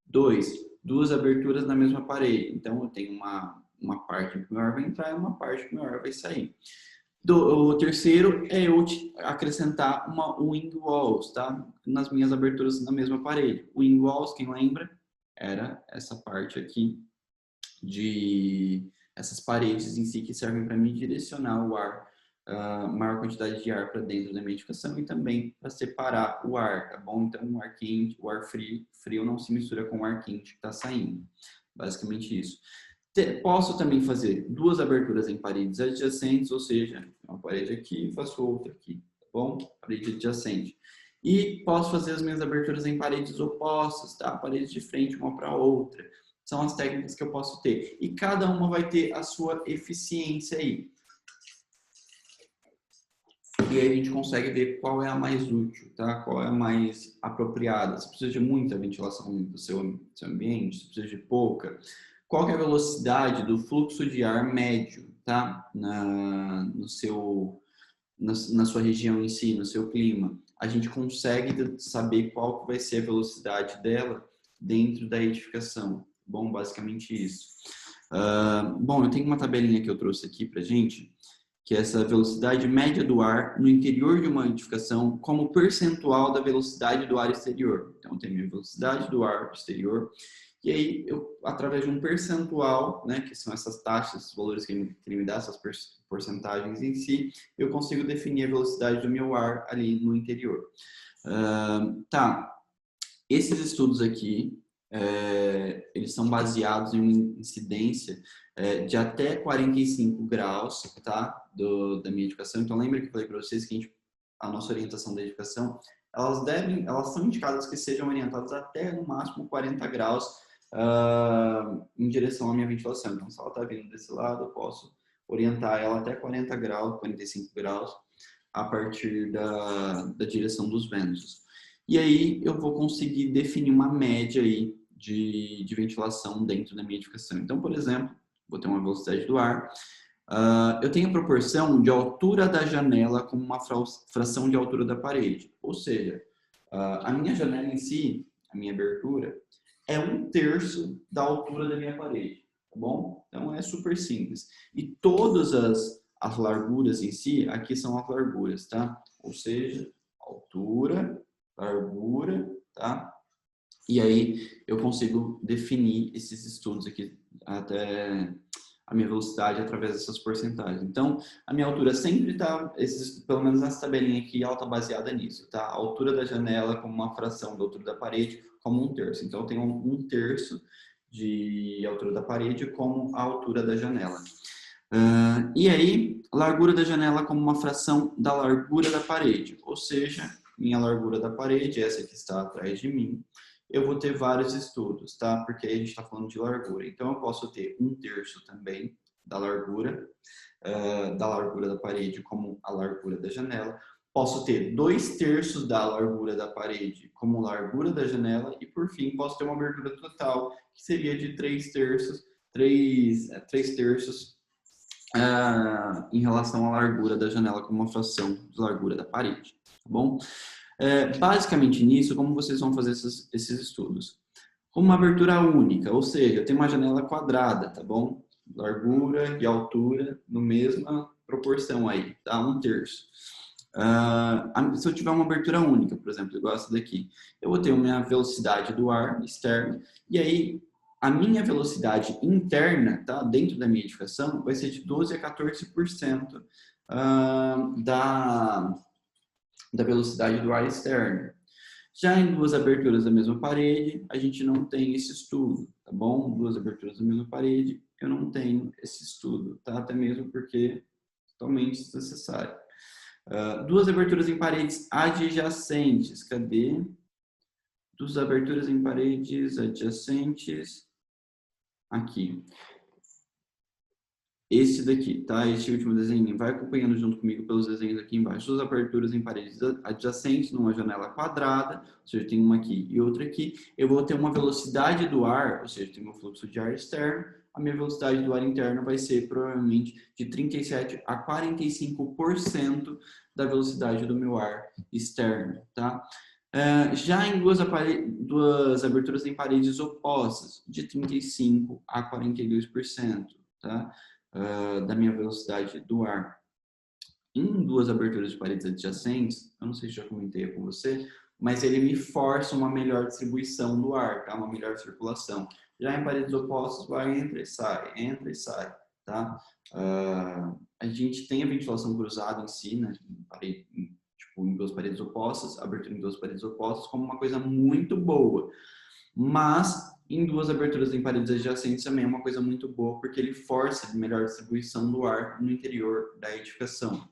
Duas aberturas na mesma parede. Então, eu tenho uma parte que o meu ar vai entrar e uma parte que o meu ar vai sair. O terceiro é eu acrescentar uma wing walls, tá? Nas minhas aberturas na mesma parede. Wing walls, quem lembra, era essa parte aqui de essas paredes em si que servem para me direcionar o ar, maior quantidade de ar para dentro da minha edificação e também para separar o ar, tá bom? Então, o ar quente, o ar frio não se mistura com o ar quente que está saindo. Basicamente isso. Posso também fazer duas aberturas em paredes adjacentes, ou seja, uma parede aqui e faço outra aqui, tá bom? Parede adjacente. E posso fazer as minhas aberturas em paredes opostas, tá? Paredes de frente uma para outra. São as técnicas que eu posso ter. E cada uma vai ter a sua eficiência aí. E aí a gente consegue ver qual é a mais útil, tá? Qual é a mais apropriada. Você precisa de muita ventilação do seu ambiente, você precisa de pouca. Qual que é a velocidade do fluxo de ar médio, tá? Na sua região em si, no seu clima. A gente consegue saber qual que vai ser a velocidade dela dentro da edificação. Bom, basicamente isso. Bom, eu tenho uma tabelinha que eu trouxe aqui para gente, que é essa velocidade média do ar no interior de uma edificação como percentual da velocidade do ar exterior. Então, tem a minha velocidade do ar exterior, e aí eu, através de um percentual, né, que são essas taxas, os valores que ele me dá, essas porcentagens em si, eu consigo definir a velocidade do meu ar ali no interior. Tá, esses estudos aqui, eles são baseados em uma incidência de até 45 graus, tá? Da minha educação. Então, lembra que eu falei para vocês que a nossa orientação da educação, elas são indicadas que sejam orientadas até, no máximo, 40 graus em direção à minha ventilação. Então, se ela está vindo desse lado, eu posso orientar ela até 40 graus, 45 graus, a partir da direção dos ventos. E aí eu vou conseguir definir uma média aí de ventilação dentro da minha edificação. Então, por exemplo, vou ter uma velocidade do ar. Eu tenho a proporção de altura da janela como uma fração de altura da parede. Ou seja, a minha janela em si, a minha abertura, é 1/3 da altura da minha parede, tá bom? Então é super simples. E todas as larguras em si, aqui são as larguras, tá? Ou seja, altura, largura, tá? E aí eu consigo definir esses estudos aqui até a minha velocidade através dessas porcentagens. Então, a minha altura sempre está, pelo menos nessa tabelinha aqui, ela está baseada nisso, tá? A altura da janela como uma fração da altura da parede, como 1/3. Então, eu tenho 1/3 de altura da parede como a altura da janela. E aí, largura da janela como uma fração da largura da parede, ou seja, minha largura da parede, essa que está atrás de mim, eu vou ter vários estudos, tá? Porque aí a gente está falando de largura. Então, eu posso ter 1/3 também da largura da parede como a largura da janela. Posso ter 2/3 da largura da parede como largura da janela. E, por fim, posso ter uma abertura total, que seria de 3/3, 3/3 em relação à largura da janela como uma fração de largura da parede, tá bom? Basicamente nisso, como vocês vão fazer esses estudos? Com uma abertura única, ou seja, eu tenho uma janela quadrada, tá bom? Largura e altura no mesma proporção aí, tá? 1/3. Se eu tiver uma abertura única, por exemplo, igual essa daqui, eu vou ter a minha velocidade do ar externo, e aí a minha velocidade interna, tá, dentro da minha edificação, vai ser de 12 a 14% da velocidade do ar externo. Já em duas aberturas da mesma parede, a gente não tem esse estudo, tá bom? Duas aberturas da mesma parede, eu não tenho esse estudo, tá? Até mesmo porque é totalmente desnecessário. Duas aberturas em paredes adjacentes, cadê? Duas aberturas em paredes adjacentes, aqui. Esse daqui, tá? Esse último desenho. Vai acompanhando junto comigo pelos desenhos aqui embaixo. Duas aberturas em paredes adjacentes numa janela quadrada, ou seja, tem uma aqui e outra aqui. Eu vou ter uma velocidade do ar, ou seja, tem um fluxo de ar externo. A minha velocidade do ar interno vai ser provavelmente de 37 a 45% da velocidade do meu ar externo, tá? Já em duas aberturas em paredes opostas, de 35 a 42%, tá? Da minha velocidade do ar. Em duas aberturas de paredes adjacentes, eu não sei se já comentei com você, mas ele me força uma melhor distribuição do ar, tá? Uma melhor circulação. Já em paredes opostas, vai entra e sai, tá? A gente tem a ventilação cruzada em si, né? Em duas paredes opostas, abertura em duas paredes opostas, como uma coisa muito boa. Mas em duas aberturas em paredes adjacentes também é uma coisa muito boa, porque ele força a melhor distribuição do ar no interior da edificação.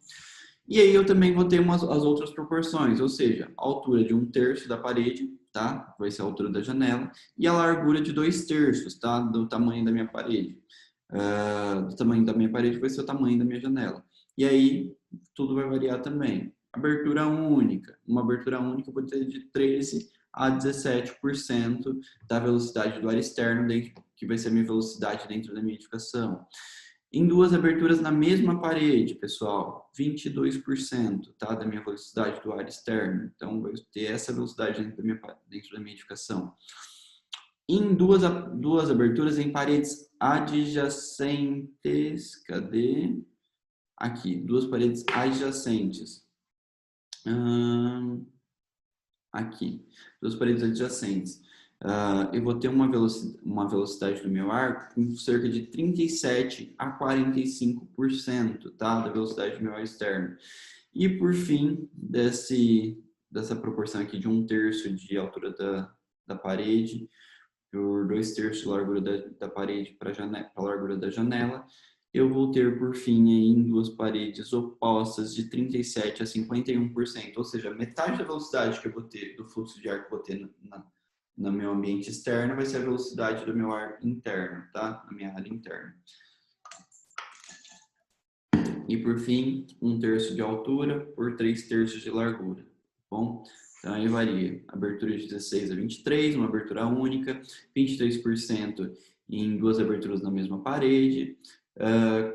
E aí eu também vou ter as outras proporções, ou seja, a altura de 1/3 da parede, tá? Vai ser a altura da janela, e a largura de 2/3, tá? Do tamanho da minha parede. Do tamanho da minha parede vai ser o tamanho da minha janela. E aí tudo vai variar também. Abertura única. Uma abertura única eu vou ter de 13 a 17% da velocidade do ar externo, que vai ser a minha velocidade dentro da minha edificação. Em duas aberturas na mesma parede, pessoal, 22%, tá, da minha velocidade do ar externo. Então, vai ter essa velocidade dentro da minha edificação. Em duas aberturas em paredes adjacentes. Cadê? Aqui, duas paredes adjacentes. Aqui, duas paredes adjacentes. Eu vou ter uma velocidade do meu ar com cerca de 37 a 45%, tá? Da velocidade do meu ar externo. E por fim, dessa proporção aqui de 1/3 de altura da parede, por 2/3 de largura da parede para a largura da janela, eu vou ter, por fim, aí, em duas paredes opostas de 37 a 51%, ou seja, metade da velocidade que eu vou ter, do fluxo de ar que eu vou ter no meu ambiente externo, vai ser a velocidade do meu ar interno, tá? Na minha área interna. E, por fim, 1/3 de altura por 3/3 de largura, tá bom? Então, aí varia. Abertura de 16 a 23, uma abertura única, 23% em duas aberturas na mesma parede,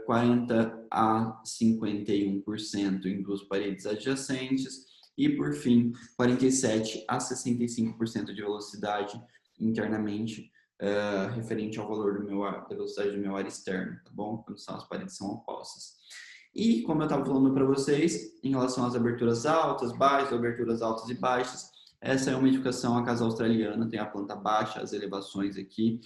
40 a 51% em duas paredes adjacentes e, por fim, 47 a 65% de velocidade internamente, referente ao valor da velocidade do meu ar externo, tá bom? Quando as paredes são opostas. E, como eu estava falando para vocês, em relação às aberturas altas, baixas, aberturas altas e baixas, essa é uma edificação à casa australiana, tem a planta baixa, as elevações aqui,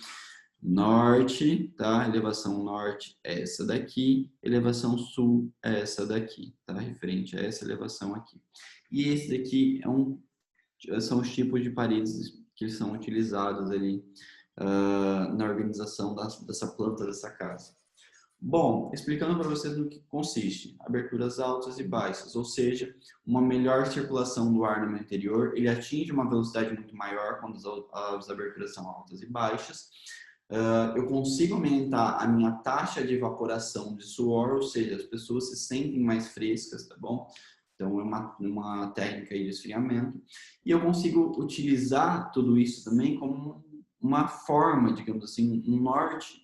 norte, tá? Elevação norte é essa daqui, elevação sul é essa daqui, tá? Referente a essa elevação aqui. E esse daqui são os tipos de paredes que são utilizados ali na organização dessa planta dessa casa. Bom, explicando para vocês no que consiste, aberturas altas e baixas, ou seja, uma melhor circulação do ar no meu interior, ele atinge uma velocidade muito maior quando as aberturas são altas e baixas. Eu consigo aumentar a minha taxa de evaporação de suor, ou seja, as pessoas se sentem mais frescas, tá bom? Então, é uma técnica de esfriamento. E eu consigo utilizar tudo isso também como uma forma, digamos assim, um norte,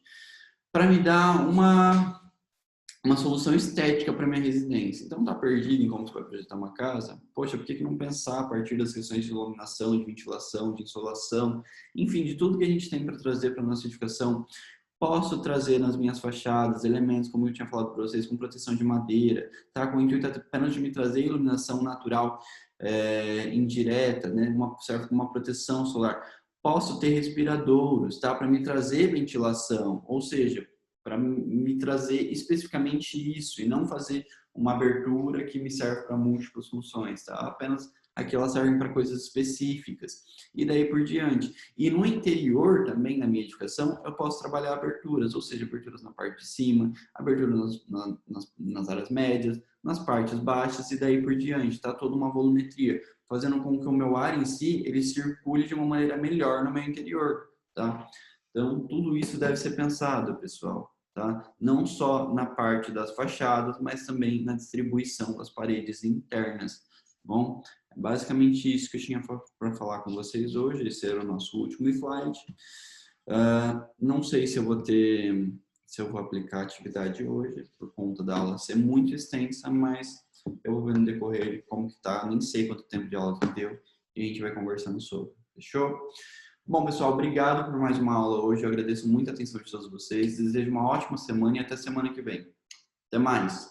para me dar uma solução estética para minha residência. Então, tá perdido em como você vai projetar uma casa? Poxa, por que não pensar a partir das questões de iluminação, de ventilação, de insolação, enfim, de tudo que a gente tem para trazer para a nossa edificação? Posso trazer nas minhas fachadas elementos, como eu tinha falado para vocês, com proteção de madeira, tá? Com o intuito apenas de me trazer iluminação natural indireta, né? Serve como uma proteção solar. Posso ter respiradouros, tá? Para me trazer ventilação, ou seja, para me trazer especificamente isso e não fazer uma abertura que me serve para múltiplas funções, tá? Apenas aqui elas servem para coisas específicas e daí por diante. E no interior também, na minha edificação, eu posso trabalhar aberturas, ou seja, aberturas na parte de cima, aberturas nas áreas médias, nas partes baixas e daí por diante, tá? Toda uma volumetria, fazendo com que o meu ar em si, ele circule de uma maneira melhor no meu interior, tá? Então, tudo isso deve ser pensado, pessoal, tá? Não só na parte das fachadas, mas também na distribuição das paredes internas, tá bom? É basicamente isso que eu tinha para falar com vocês hoje. Esse era o nosso último slide. Não sei se eu vou aplicar a atividade hoje, por conta da aula ser muito extensa, mas eu vou ver no decorrer de como que tá, nem sei quanto tempo de aula que deu, e a gente vai conversando sobre. Fechou? Bom, pessoal, obrigado por mais uma aula hoje. Eu agradeço muito a atenção de todos vocês. Desejo uma ótima semana e até semana que vem. Até mais!